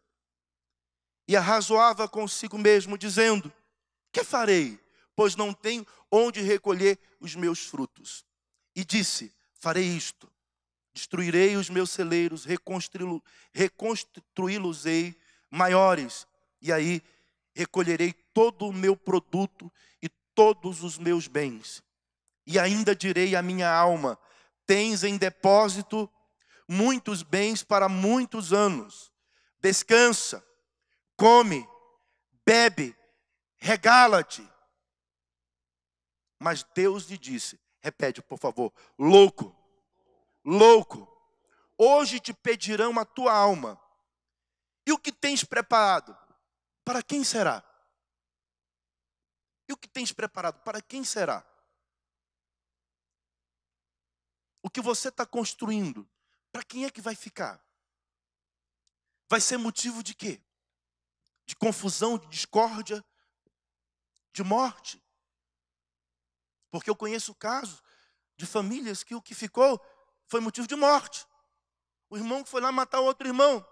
E arrazoava consigo mesmo, dizendo, que farei? Pois não tenho onde recolher os meus frutos. E disse, farei isto, destruirei os meus celeiros, reconstruí-los-ei maiores, e aí recolherei todo o meu produto e todos os meus bens. E ainda direi à minha alma, tens em depósito muitos bens para muitos anos. Descansa, come, bebe, regala-te. Mas Deus lhe disse, repete por favor, louco, hoje te pedirão a tua alma. E o que tens preparado? Para quem será? E o que tens preparado? Para quem será? O que você está construindo, para quem é que vai ficar? Vai ser motivo de quê? De confusão, de discórdia, de morte? Porque eu conheço casos de famílias que o que ficou foi motivo de morte. O irmão que foi lá matar o outro irmão.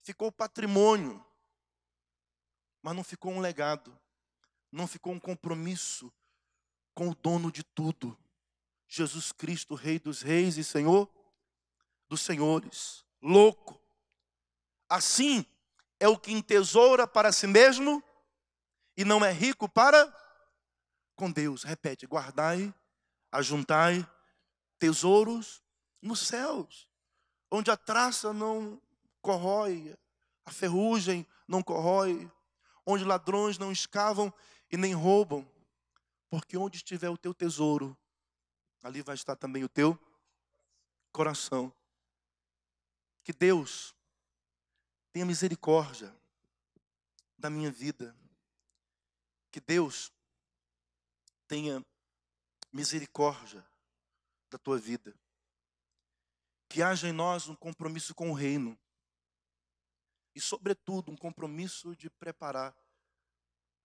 Ficou patrimônio, mas não ficou um legado. Não ficou um compromisso com o dono de tudo. Jesus Cristo, Rei dos Reis e Senhor dos Senhores. Louco. Assim é o que entesoura para si mesmo e não é rico para com Deus. Repete, guardai, ajuntai tesouros nos céus, onde a traça não corrói, a ferrugem não corrói, onde ladrões não escavam e nem roubam. Porque onde estiver o teu tesouro, ali vai estar também o teu coração. Que Deus tenha misericórdia da minha vida. Que Deus tenha misericórdia da tua vida. Que haja em nós um compromisso com o reino. E, sobretudo, um compromisso de preparar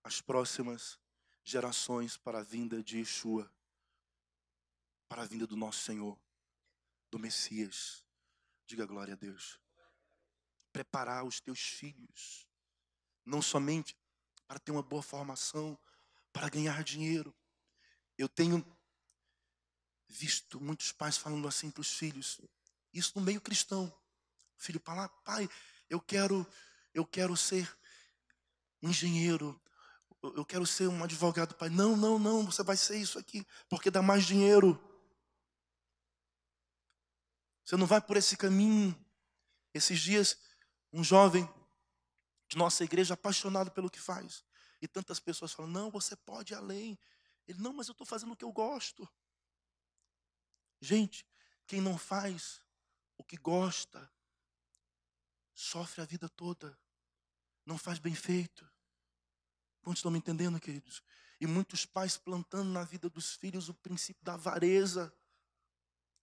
as próximas gerações para a vinda de Yeshua, para a vinda do nosso Senhor, do Messias. Diga glória a Deus. preparar os teus filhos, não somente para ter uma boa formação, para ganhar dinheiro. Eu tenho visto muitos pais falando assim para os filhos, isso no meio cristão. O filho fala: pai, eu quero ser um engenheiro, eu quero ser um advogado. Pai, não, não, não, você vai ser isso aqui, porque dá mais dinheiro. Você não vai por esse caminho. Esses dias, um jovem de nossa igreja, apaixonado pelo que faz, e tantas pessoas falam: não, você pode ir além. Ele: não, mas eu estou fazendo o que eu gosto. Gente, quem não faz o que gosta, sofre a vida toda, não faz bem feito. Quantos estão me entendendo, queridos? E muitos pais plantando na vida dos filhos o princípio da avareza.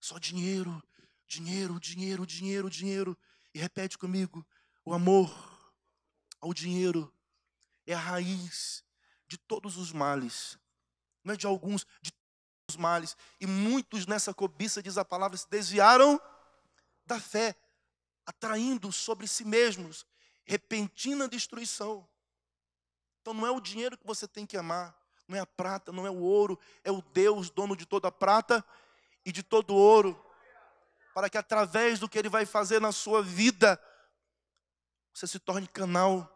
Só dinheiro, dinheiro, dinheiro, dinheiro, dinheiro. E repete comigo: o amor ao dinheiro é a raiz de todos os males. Não é de alguns, de todos os males. E muitos nessa cobiça, diz a palavra, se desviaram da fé, atraindo sobre si mesmos repentina destruição. Então não é o dinheiro que você tem que amar, não é a prata, não é o ouro, é o Deus, dono de toda a prata e de todo o ouro, para que através do que Ele vai fazer na sua vida, você se torne canal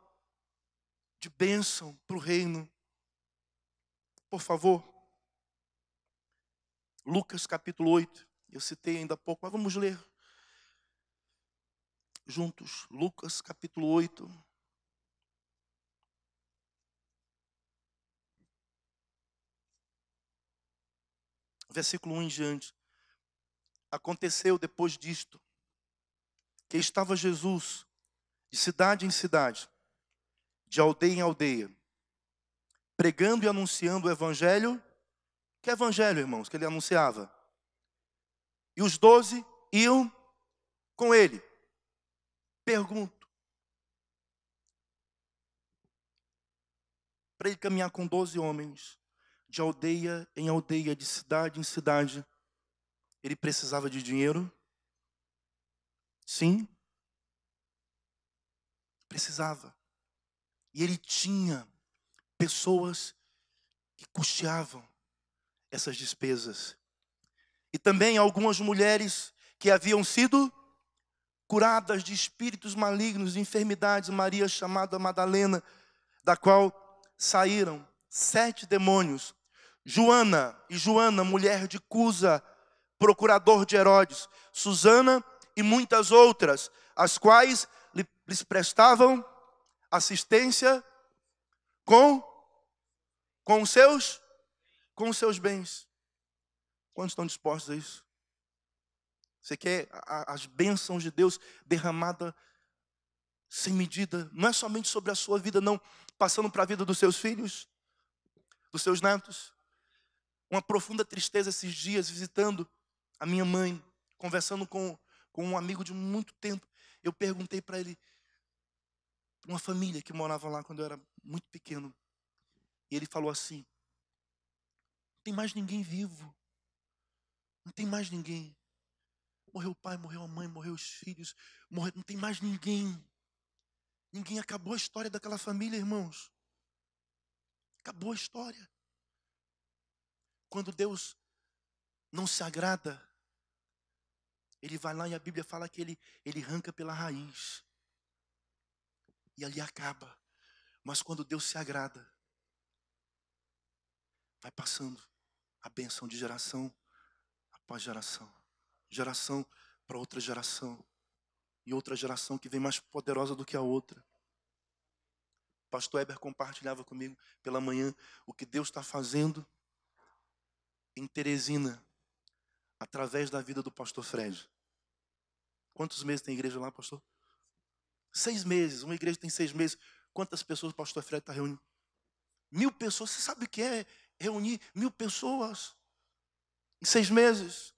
de bênção para o reino. Por favor, Lucas capítulo 8, eu citei ainda há pouco, mas vamos ler juntos. Lucas capítulo 8. Versículo 1 em diante. Aconteceu depois disto, que estava Jesus de cidade em cidade, de aldeia em aldeia, pregando e anunciando o evangelho. Que evangelho, irmãos, que ele anunciava? E os 12 iam com ele. Pergunto, para ele caminhar com 12 homens, de aldeia em aldeia, de cidade em cidade, ele precisava de dinheiro? Sim, precisava. E ele tinha pessoas que custeavam essas despesas. E também algumas mulheres que haviam sido curadas de espíritos malignos, de enfermidades. Maria, chamada Madalena, da qual saíram 7 demônios. Joana, mulher de Cusa, procurador de Herodes. Susana e muitas outras, as quais lhes prestavam assistência com os seus bens. Quantos estão dispostos a isso? Você quer as bênçãos de Deus derramadas sem medida? Não é somente sobre a sua vida, não. Passando para a vida dos seus filhos, dos seus netos. Uma profunda tristeza esses dias, visitando a minha mãe, conversando com um amigo de muito tempo. Eu perguntei para ele, uma família que morava lá quando eu era muito pequeno. E ele falou assim: não tem mais ninguém vivo. Não tem mais ninguém. Morreu o pai, morreu a mãe, morreu os filhos. Não tem mais ninguém. Ninguém, acabou a história daquela família, irmãos. Acabou a história. Quando Deus não se agrada, Ele vai lá e a Bíblia fala que ele arranca pela raiz. E ali acaba. Mas quando Deus se agrada, vai passando a bênção de geração após geração. Geração para outra geração. E outra geração que vem mais poderosa do que a outra. O pastor Heber compartilhava comigo pela manhã o que Deus está fazendo em Teresina, através da vida do pastor Fred. Quantos meses tem igreja lá, pastor? 6 meses. Uma igreja tem 6 meses. Quantas pessoas o pastor Fred está reunindo? 1000 pessoas. Você sabe o que é reunir 1000 pessoas em 6 meses?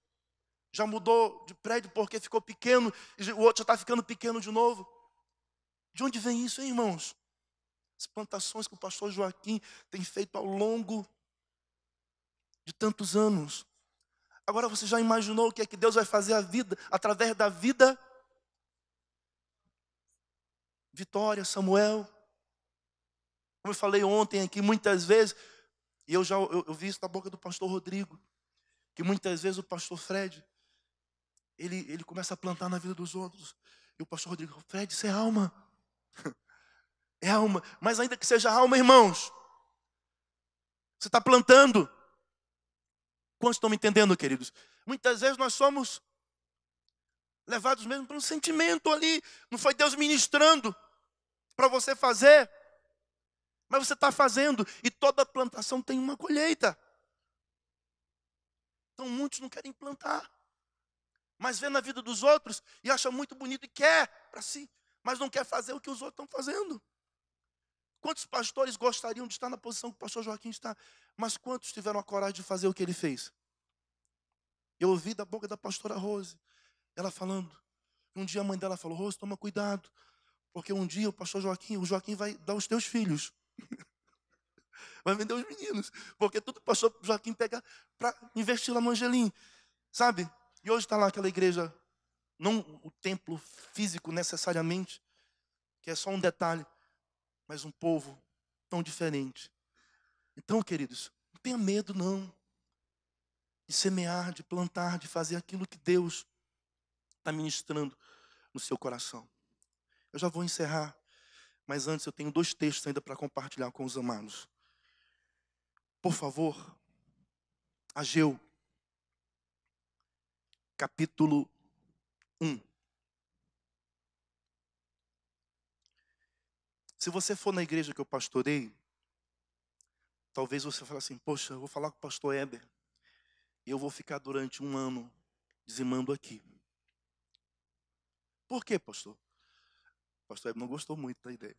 Já mudou de prédio porque ficou pequeno, e o outro já está ficando pequeno de novo. De onde vem isso, hein, irmãos? As plantações que o pastor Joaquim tem feito ao longo de tantos anos. Agora você já imaginou o que é que Deus vai fazer a vida, através da vida Vitória, Samuel. Como eu falei ontem aqui, muitas vezes, e eu vi isso da boca do pastor Rodrigo, que muitas vezes o pastor Fred, ele começa a plantar na vida dos outros. E o pastor Rodrigo, Fred, isso é alma. É alma. Mas ainda que seja alma, irmãos, você está plantando. Quantos estão me entendendo, queridos? Muitas vezes nós somos levados mesmo por um sentimento ali. Não foi Deus ministrando para você fazer. Mas você está fazendo. E toda plantação tem uma colheita. Então muitos não querem plantar. Mas vê na vida dos outros e acha muito bonito e quer para si. Mas não quer fazer o que os outros estão fazendo. Quantos pastores gostariam de estar na posição que o pastor Joaquim está? Mas quantos tiveram a coragem de fazer o que ele fez? Eu ouvi da boca da pastora Rose, ela falando. Um dia a mãe dela falou, Rose, toma cuidado. Porque um dia o Joaquim vai dar os teus filhos. Vai vender os meninos. Porque tudo que o pastor Joaquim pega para investir lá no Angelim. Sabe? E hoje está lá aquela igreja, não o templo físico necessariamente, que é só um detalhe, mas um povo tão diferente. Então, queridos, não tenha medo não. De semear, de plantar, de fazer aquilo que Deus está ministrando no seu coração. Eu já vou encerrar, mas antes eu tenho 2 textos ainda para compartilhar com os amados. Por favor, Ageu, capítulo 1. Se você for na igreja que eu pastorei, talvez você fale assim, poxa, eu vou falar com o pastor Heber, e eu vou ficar durante 1 ano dizimando aqui. Por quê, pastor? O pastor Heber não gostou muito da ideia.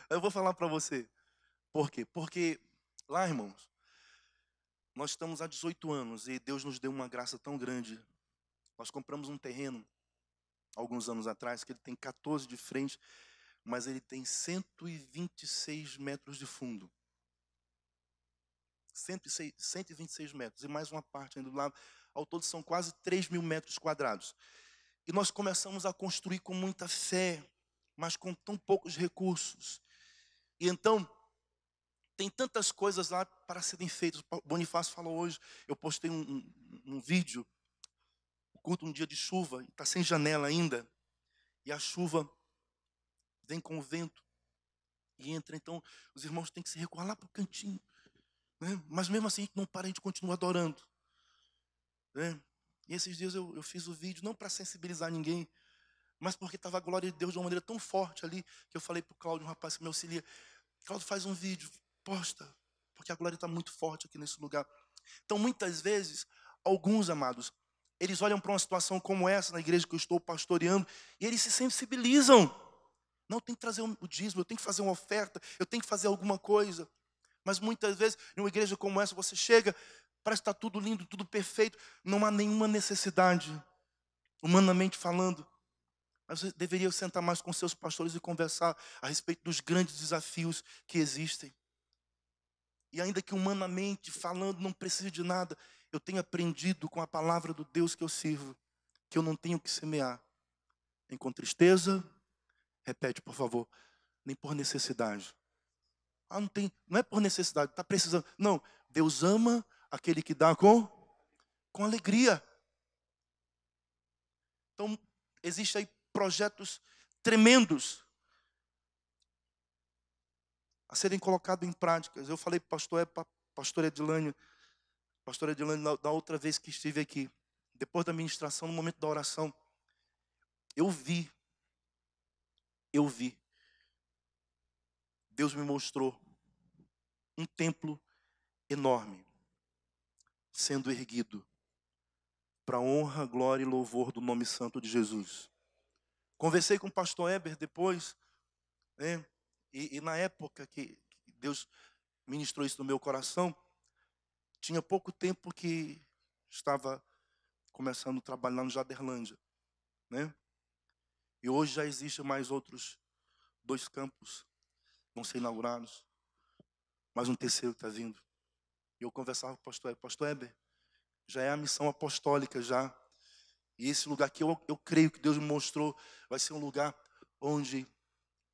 Eu vou falar para você. Por quê? Porque lá, irmãos, nós estamos há 18 anos e Deus nos deu uma graça tão grande. Nós compramos um terreno, alguns anos atrás, que ele tem 14 de frente, mas ele tem 126 metros de fundo. 126 metros, e mais uma parte ainda do lado. Ao todo são quase 3.000 metros quadrados. E nós começamos a construir com muita fé, mas com tão poucos recursos. E então, tem tantas coisas lá para serem feitas. O Bonifácio falou hoje, eu postei um vídeo, o culto um dia de chuva, está sem janela ainda, e a chuva vem com o vento, e entra, então, os irmãos têm que se recuar lá para o cantinho. Né? Mas mesmo assim, a gente não para, a gente continua adorando. Né? E esses dias eu fiz o vídeo, não para sensibilizar ninguém, mas porque estava a glória de Deus de uma maneira tão forte ali, que eu falei para o Cláudio, um rapaz que me auxilia, Cláudio, faz um vídeo, posta, porque a glória está muito forte aqui nesse lugar. Então, muitas vezes, alguns amados, eles olham para uma situação como essa, na igreja que eu estou pastoreando, e eles se sensibilizam. Não, eu tenho que trazer o dízimo, eu tenho que fazer uma oferta, eu tenho que fazer alguma coisa. Mas muitas vezes, em uma igreja como essa, você chega, parece que está tudo lindo, tudo perfeito, não há nenhuma necessidade, humanamente falando. Mas você deveria sentar mais com seus pastores e conversar a respeito dos grandes desafios que existem. E ainda que humanamente falando não precise de nada, eu tenho aprendido com a palavra do Deus que eu sirvo, que eu não tenho que semear, nem com tristeza, repete por favor, nem por necessidade. Ah, não é por necessidade, está precisando. Não, Deus ama aquele que dá com alegria. Então, existem aí projetos tremendos a serem colocados em práticas. Eu falei para o pastor Edilânio, da outra vez que estive aqui, depois da ministração, no momento da oração, eu vi, Deus me mostrou um templo enorme sendo erguido para a honra, glória e louvor do nome santo de Jesus. Conversei com o pastor Heber depois, né? E na época que Deus ministrou isso no meu coração, tinha pouco tempo que estava começando o trabalho lá no Jaderlândia, né? E hoje já existem mais outros 2 campos, vão ser inaugurados, mais um terceiro está vindo. E eu conversava com o pastor Heber, já é a missão apostólica já. E esse lugar que eu creio que Deus me mostrou, vai ser um lugar onde,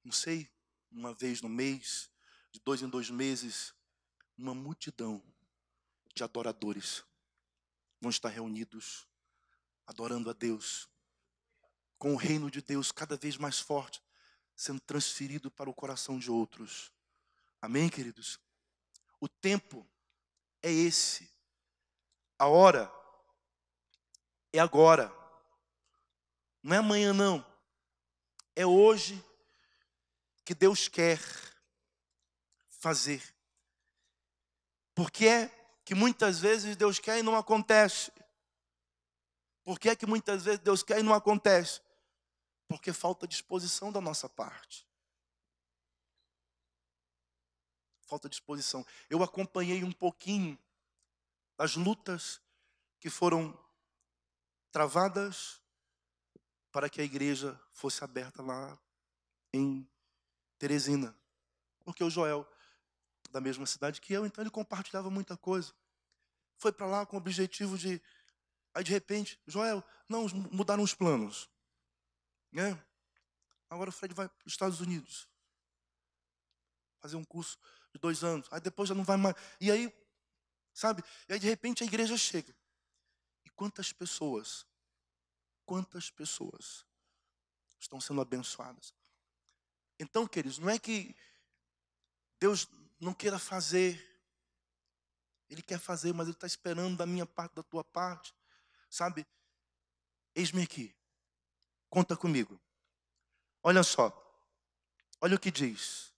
não sei, uma vez no mês, de 2 em 2 meses, uma multidão de adoradores vão estar reunidos, adorando a Deus, com o reino de Deus cada vez mais forte, sendo transferido para o coração de outros. Amém, queridos? O tempo é esse. A hora é agora. Não é amanhã, não. É hoje que Deus quer fazer. Por que é que muitas vezes Deus quer e não acontece? Por que é que muitas vezes Deus quer e não acontece? Porque falta disposição da nossa parte. Falta disposição. Eu acompanhei um pouquinho as lutas que foram travadas para que a igreja fosse aberta lá em Teresina. Porque o Joel, da mesma cidade que eu, então ele compartilhava muita coisa. Foi para lá com o objetivo de... Aí de repente, Joel, não, mudaram os planos. Né? Agora o Fred vai para os Estados Unidos. Fazer um curso de 2 anos. Aí depois já não vai mais. E aí, sabe? E aí de repente a igreja chega. E quantas pessoas estão sendo abençoadas? Então, queridos, não é que Deus não queira fazer. Ele quer fazer, mas Ele está esperando da minha parte, da tua parte. Sabe? Eis-me aqui. Conta comigo. Olha só. Olha o que diz.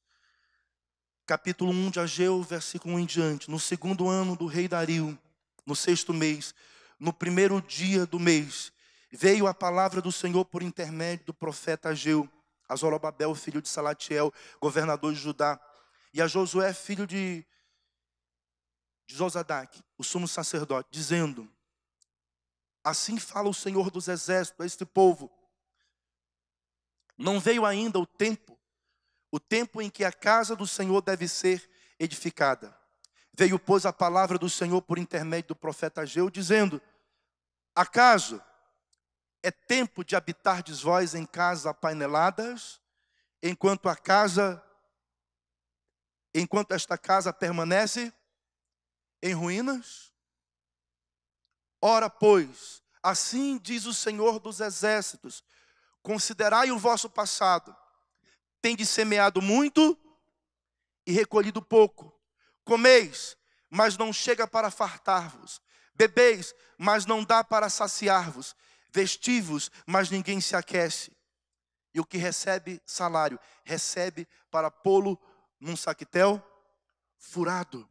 Capítulo 1 de Ageu, versículo 1 em diante. No 2º ano do rei Dario, no 6º mês, no 1º dia do mês, veio a palavra do Senhor por intermédio do profeta Ageu, a Zorobabel, filho de Salatiel, governador de Judá, e a Josué, filho de Josadaque, o sumo sacerdote, dizendo: assim fala o Senhor dos exércitos a este povo: não veio ainda o tempo em que a casa do Senhor deve ser edificada. Veio, pois, a palavra do Senhor por intermédio do profeta Ageu, dizendo: acaso é tempo de habitardes vós em casas apaineladas, enquanto esta casa permanece em ruínas? Ora, pois, assim diz o Senhor dos exércitos: considerai o vosso passado. Tendes semeado muito e recolhido pouco. Comeis, mas não chega para fartar-vos. Bebeis, mas não dá para saciar-vos. Vestivos, mas ninguém se aquece. E o que recebe salário, recebe para pô-lo num saquetel furado.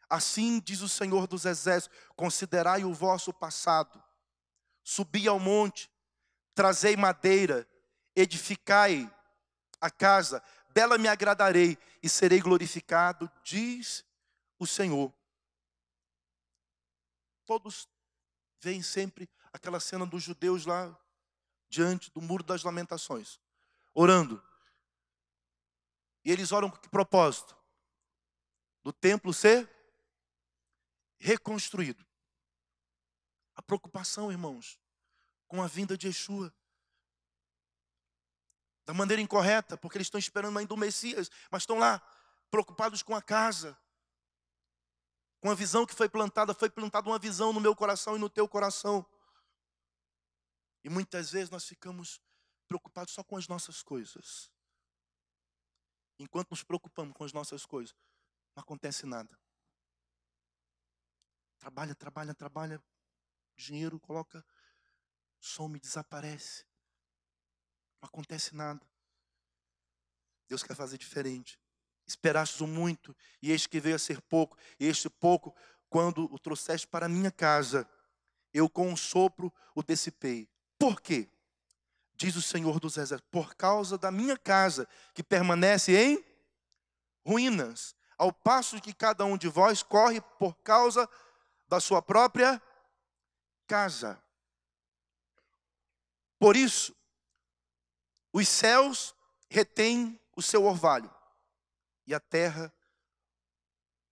Assim diz o Senhor dos exércitos: considerai o vosso passado. Subi ao monte, trazei madeira, edificai a casa, dela me agradarei e serei glorificado, diz o Senhor. Todos veem sempre aquela cena dos judeus lá diante do Muro das Lamentações, orando. E eles oram com que propósito? Do templo ser reconstruído. A preocupação, irmãos, com a vinda de Yeshua, da maneira incorreta, porque eles estão esperando ainda o Messias, mas estão lá, preocupados com a casa, com a visão que foi plantada uma visão no meu coração e no teu coração. E muitas vezes nós ficamos preocupados só com as nossas coisas. Enquanto nos preocupamos com as nossas coisas, não acontece nada. Trabalha, dinheiro coloca, some, desaparece. Não acontece nada. Deus quer fazer diferente. Esperastes o muito, e eis que veio a ser pouco. E este pouco, quando o trouxeste para a minha casa, eu com um sopro o dissipei. Por quê? Diz o Senhor dos exércitos: por causa da minha casa, que permanece em ruínas, ao passo que cada um de vós corre por causa da sua própria casa. Por isso, os céus retêm o seu orvalho, e a terra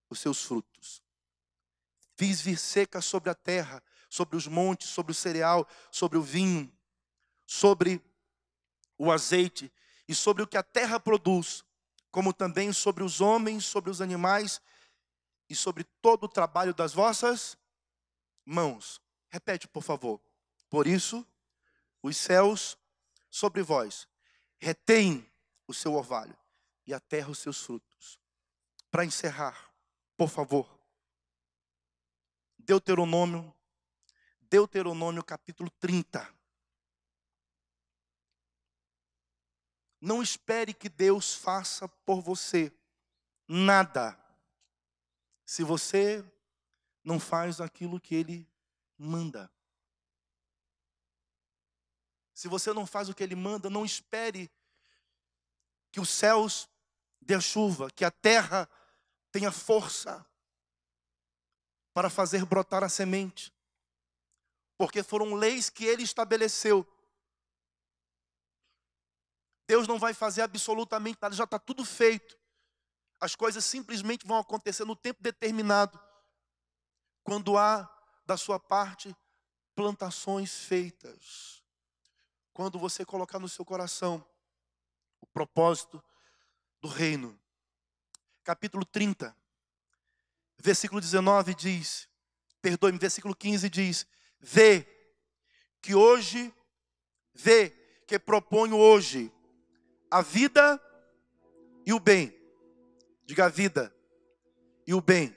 os seus frutos. Fiz vir seca sobre a terra, sobre os montes, sobre o cereal, sobre o vinho, sobre o azeite e sobre o que a terra produz, como também sobre os homens, sobre os animais e sobre todo o trabalho das vossas mãos. Repete, por favor. Por isso, os céus sobre vós retêm o seu orvalho e a terra os seus frutos. Para encerrar, por favor, Deuteronômio capítulo 30. Não espere que Deus faça por você nada, se você não faz aquilo que Ele manda. Se você não faz o que Ele manda, não espere que os céus dê a chuva, que a terra tenha força para fazer brotar a semente. Porque foram leis que Ele estabeleceu. Deus não vai fazer absolutamente nada, já está tudo feito. As coisas simplesmente vão acontecer no tempo determinado. Quando há, da sua parte, plantações feitas. Quando você colocar no seu coração o propósito do reino. Capítulo 30, versículo 19 diz, versículo 15 diz, vê que proponho hoje a vida e o bem. Diga a vida e o bem.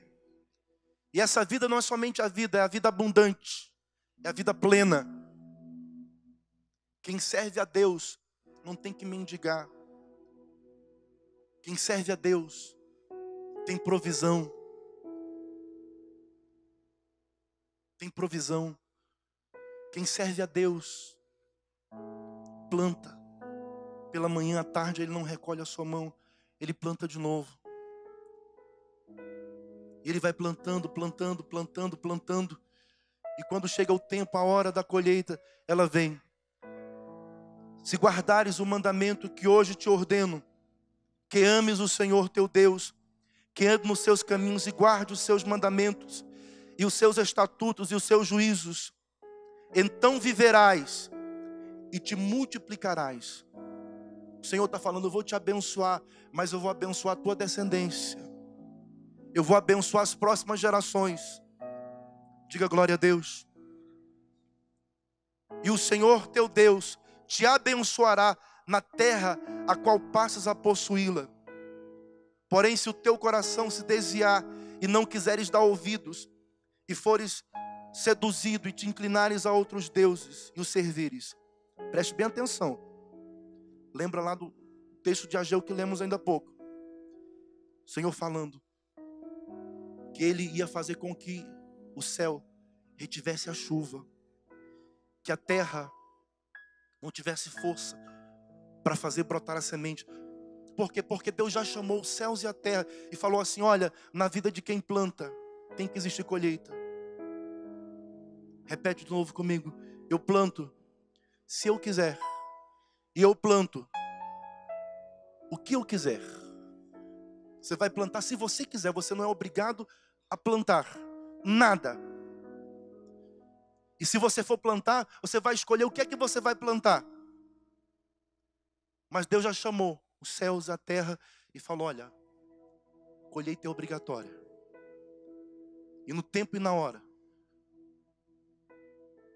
E essa vida não é somente a vida, é a vida abundante, é a vida plena. Quem serve a Deus não tem que mendigar. Quem serve a Deus tem provisão. Tem provisão. Quem serve a Deus planta. Pela manhã, à tarde, ele não recolhe a sua mão, ele planta de novo. Ele vai plantando, plantando, plantando, plantando. E quando chega o tempo, a hora da colheita, ela vem. Se guardares o mandamento que hoje te ordeno, que ames o Senhor teu Deus, que ande nos seus caminhos e guarde os seus mandamentos, e os seus estatutos e os seus juízos, então viverás e te multiplicarás. O Senhor está falando, eu vou te abençoar, mas eu vou abençoar a tua descendência. Eu vou abençoar as próximas gerações. Diga glória a Deus. E o Senhor teu Deus te abençoará na terra a qual passas a possuí-la. Porém, se o teu coração se desviar e não quiseres dar ouvidos, e fores seduzido e te inclinares a outros deuses e os servires, preste bem atenção. Lembra lá do texto de Ageu que lemos ainda há pouco. O Senhor falando que Ele ia fazer com que o céu retivesse a chuva, que a terra não tivesse força para fazer brotar a semente. Por quê? Porque Deus já chamou os céus e a terra e falou assim, olha, na vida de quem planta tem que existir colheita. Repete de novo comigo. Eu planto se eu quiser. E eu planto o que eu quiser. Você vai plantar se você quiser. Você não é obrigado a plantar nada. E se você for plantar, você vai escolher o que é que você vai plantar. Mas Deus já chamou os céus e a terra e falou, olha, colheita é obrigatória. E no tempo e na hora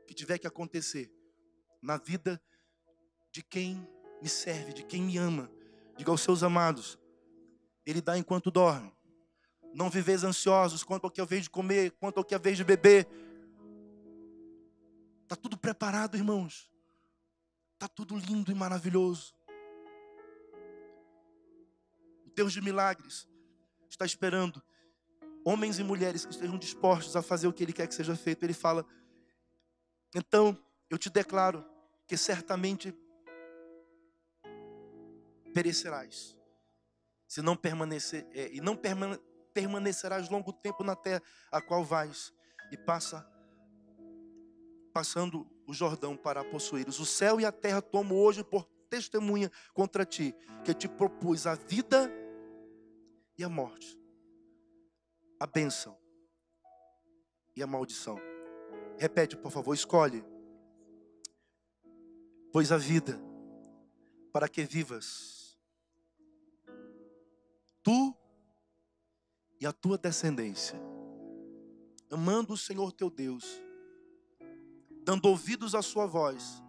que tiver que acontecer na vida de quem me serve, de quem me ama, diga aos seus amados, Ele dá enquanto dorme. Não viveis ansiosos quanto ao que é vez de comer, quanto ao que é vez de beber. Está tudo preparado, irmãos. Está tudo lindo e maravilhoso. O Deus de milagres está esperando homens e mulheres que estejam dispostos a fazer o que Ele quer que seja feito. Ele fala, então eu te declaro que certamente perecerás, se não permanecer, permanecerás longo tempo na terra a qual vais, e passando o Jordão para possuíres. O céu e a terra tomo hoje por testemunha contra ti, que te propus a vida e a morte, a bênção e a maldição. Repete, por favor, escolhe. Pois a vida para que vivas, tu e a tua descendência, amando o Senhor teu Deus, dando ouvidos à sua voz,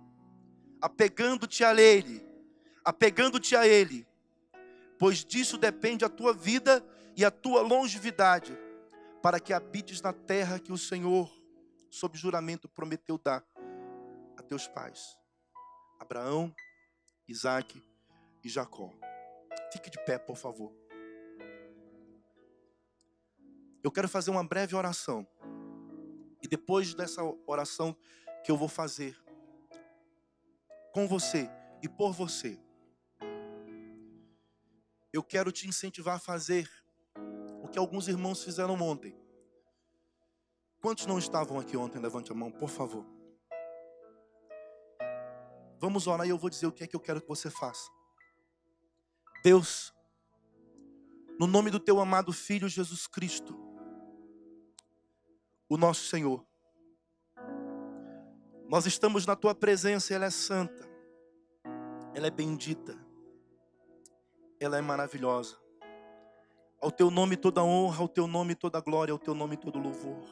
apegando-te a Ele, pois disso depende a tua vida e a tua longevidade, para que habites na terra que o Senhor, sob juramento, prometeu dar a teus pais, Abraão, Isaque e Jacó. Fique de pé, por favor. Eu quero fazer uma breve oração. E depois dessa oração que eu vou fazer com você e por você, eu quero te incentivar a fazer o que alguns irmãos fizeram ontem. Quantos não estavam aqui ontem? Levante a mão, por favor. Vamos orar e eu vou dizer o que é que eu quero que você faça. Deus, no nome do teu amado Filho Jesus Cristo, o nosso Senhor, nós estamos na tua presença. Ela é santa, ela é bendita, ela é maravilhosa. Ao teu nome toda honra, ao teu nome toda glória, ao teu nome todo louvor.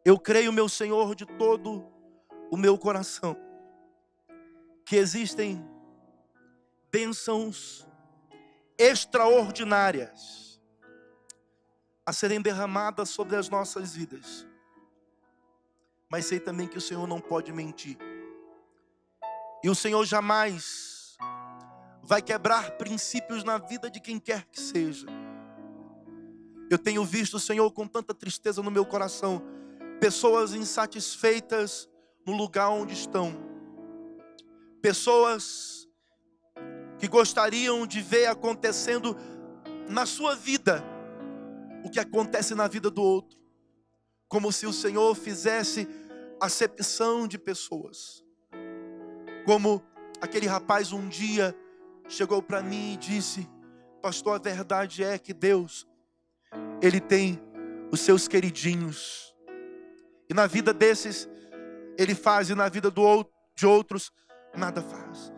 Eu creio, meu Senhor, de todo o meu coração, que existem bênçãos extraordinárias a serem derramadas sobre as nossas vidas. Mas sei também que o Senhor não pode mentir. E o Senhor jamais vai quebrar princípios na vida de quem quer que seja. Eu tenho visto, Senhor, com tanta tristeza no meu coração, pessoas insatisfeitas no lugar onde estão. Pessoas que gostariam de ver acontecendo na sua vida o que acontece na vida do outro. Como se o Senhor fizesse acepção de pessoas. Como aquele rapaz um dia chegou para mim e disse: pastor, a verdade é que Deus, Ele tem os seus queridinhos. E na vida desses, Ele faz, e na vida de outros, nada faz.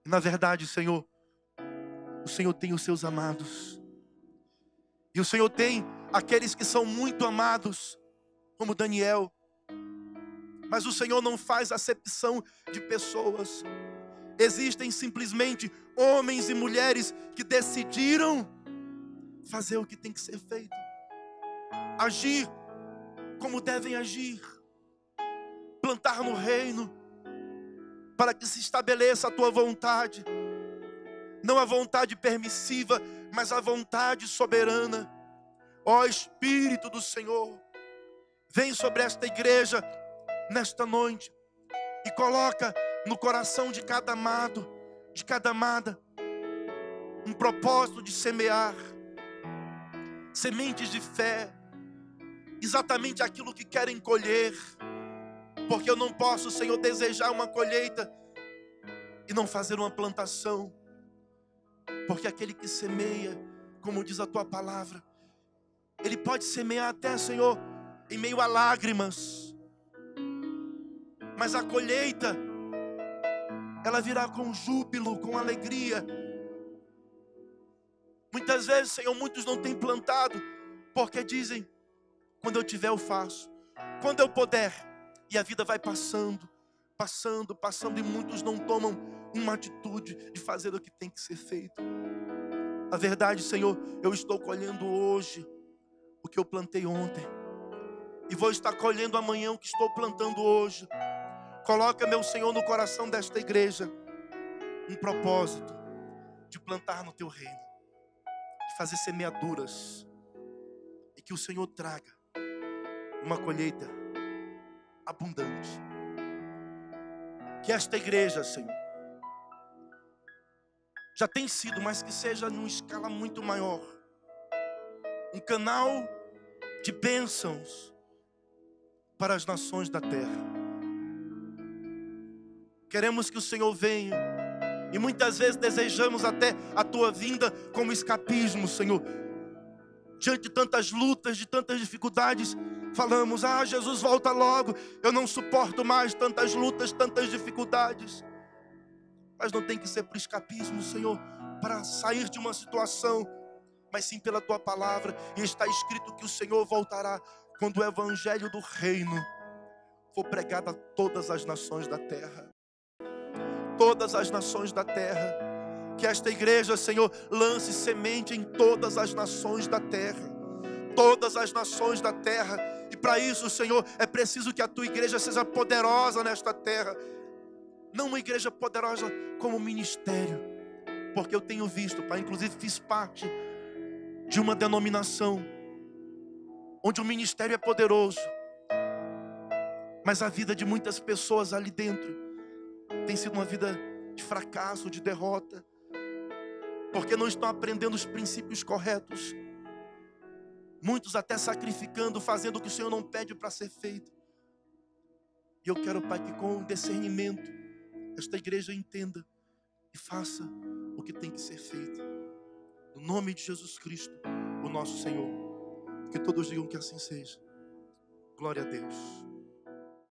E na verdade, Senhor, o Senhor tem os seus amados. E o Senhor tem aqueles que são muito amados, como Daniel. Mas o Senhor não faz acepção de pessoas. Existem simplesmente homens e mulheres que decidiram fazer o que tem que ser feito. Agir como devem agir. Plantar no reino, para que se estabeleça a tua vontade. Não a vontade permissiva, mas a vontade soberana. Ó Espírito do Senhor, vem sobre esta igreja nesta noite e coloca no coração de cada amado, de cada amada, um propósito de semear sementes de fé, exatamente aquilo que querem colher. Porque eu não posso, Senhor, desejar uma colheita e não fazer uma plantação. Porque aquele que semeia, como diz a tua palavra, ele pode semear até, Senhor, em meio a lágrimas. Mas a colheita, ela virá com júbilo, com alegria. Muitas vezes, Senhor, muitos não têm plantado, porque dizem: quando eu tiver eu faço, quando eu puder. E a vida vai passando, e muitos não tomam uma atitude de fazer o que tem que ser feito. A verdade, Senhor, eu estou colhendo hoje o que eu plantei ontem, e vou estar colhendo amanhã o que estou plantando hoje. Coloca, meu Senhor, no coração desta igreja um propósito de plantar no teu reino, de fazer semeaduras, e que o Senhor traga uma colheita abundante. Que esta igreja, Senhor, já tem sido, mas que seja numa escala muito maior, um canal de bênçãos para as nações da terra. Queremos que o Senhor venha, e muitas vezes desejamos até a tua vinda como escapismo, Senhor. diante de tantas lutas, de tantas dificuldades, falamos: ah, Jesus, volta logo, eu não suporto mais tantas lutas, tantas dificuldades. Mas não tem que ser por escapismo, Senhor, para sair de uma situação, mas sim pela Tua palavra. E está escrito que o Senhor voltará quando o evangelho do reino for pregado a todas as nações da terra. Todas as nações da terra. Que esta igreja, Senhor, lance semente em todas as nações da terra. Todas as nações da terra. E para isso, Senhor, é preciso que a Tua igreja seja poderosa nesta terra. Não uma igreja poderosa como ministério. Porque eu tenho visto, Pai, inclusive fiz parte de uma denominação onde o ministério é poderoso, mas a vida de muitas pessoas ali dentro tem sido uma vida de fracasso, de derrota, porque não estão aprendendo os princípios corretos. Muitos até sacrificando, fazendo o que o Senhor não pede para ser feito. E eu quero, Pai, que com discernimento esta igreja entenda e faça o que tem que ser feito. No nome de Jesus Cristo, o nosso Senhor. Que todos digam que assim seja. Glória a Deus.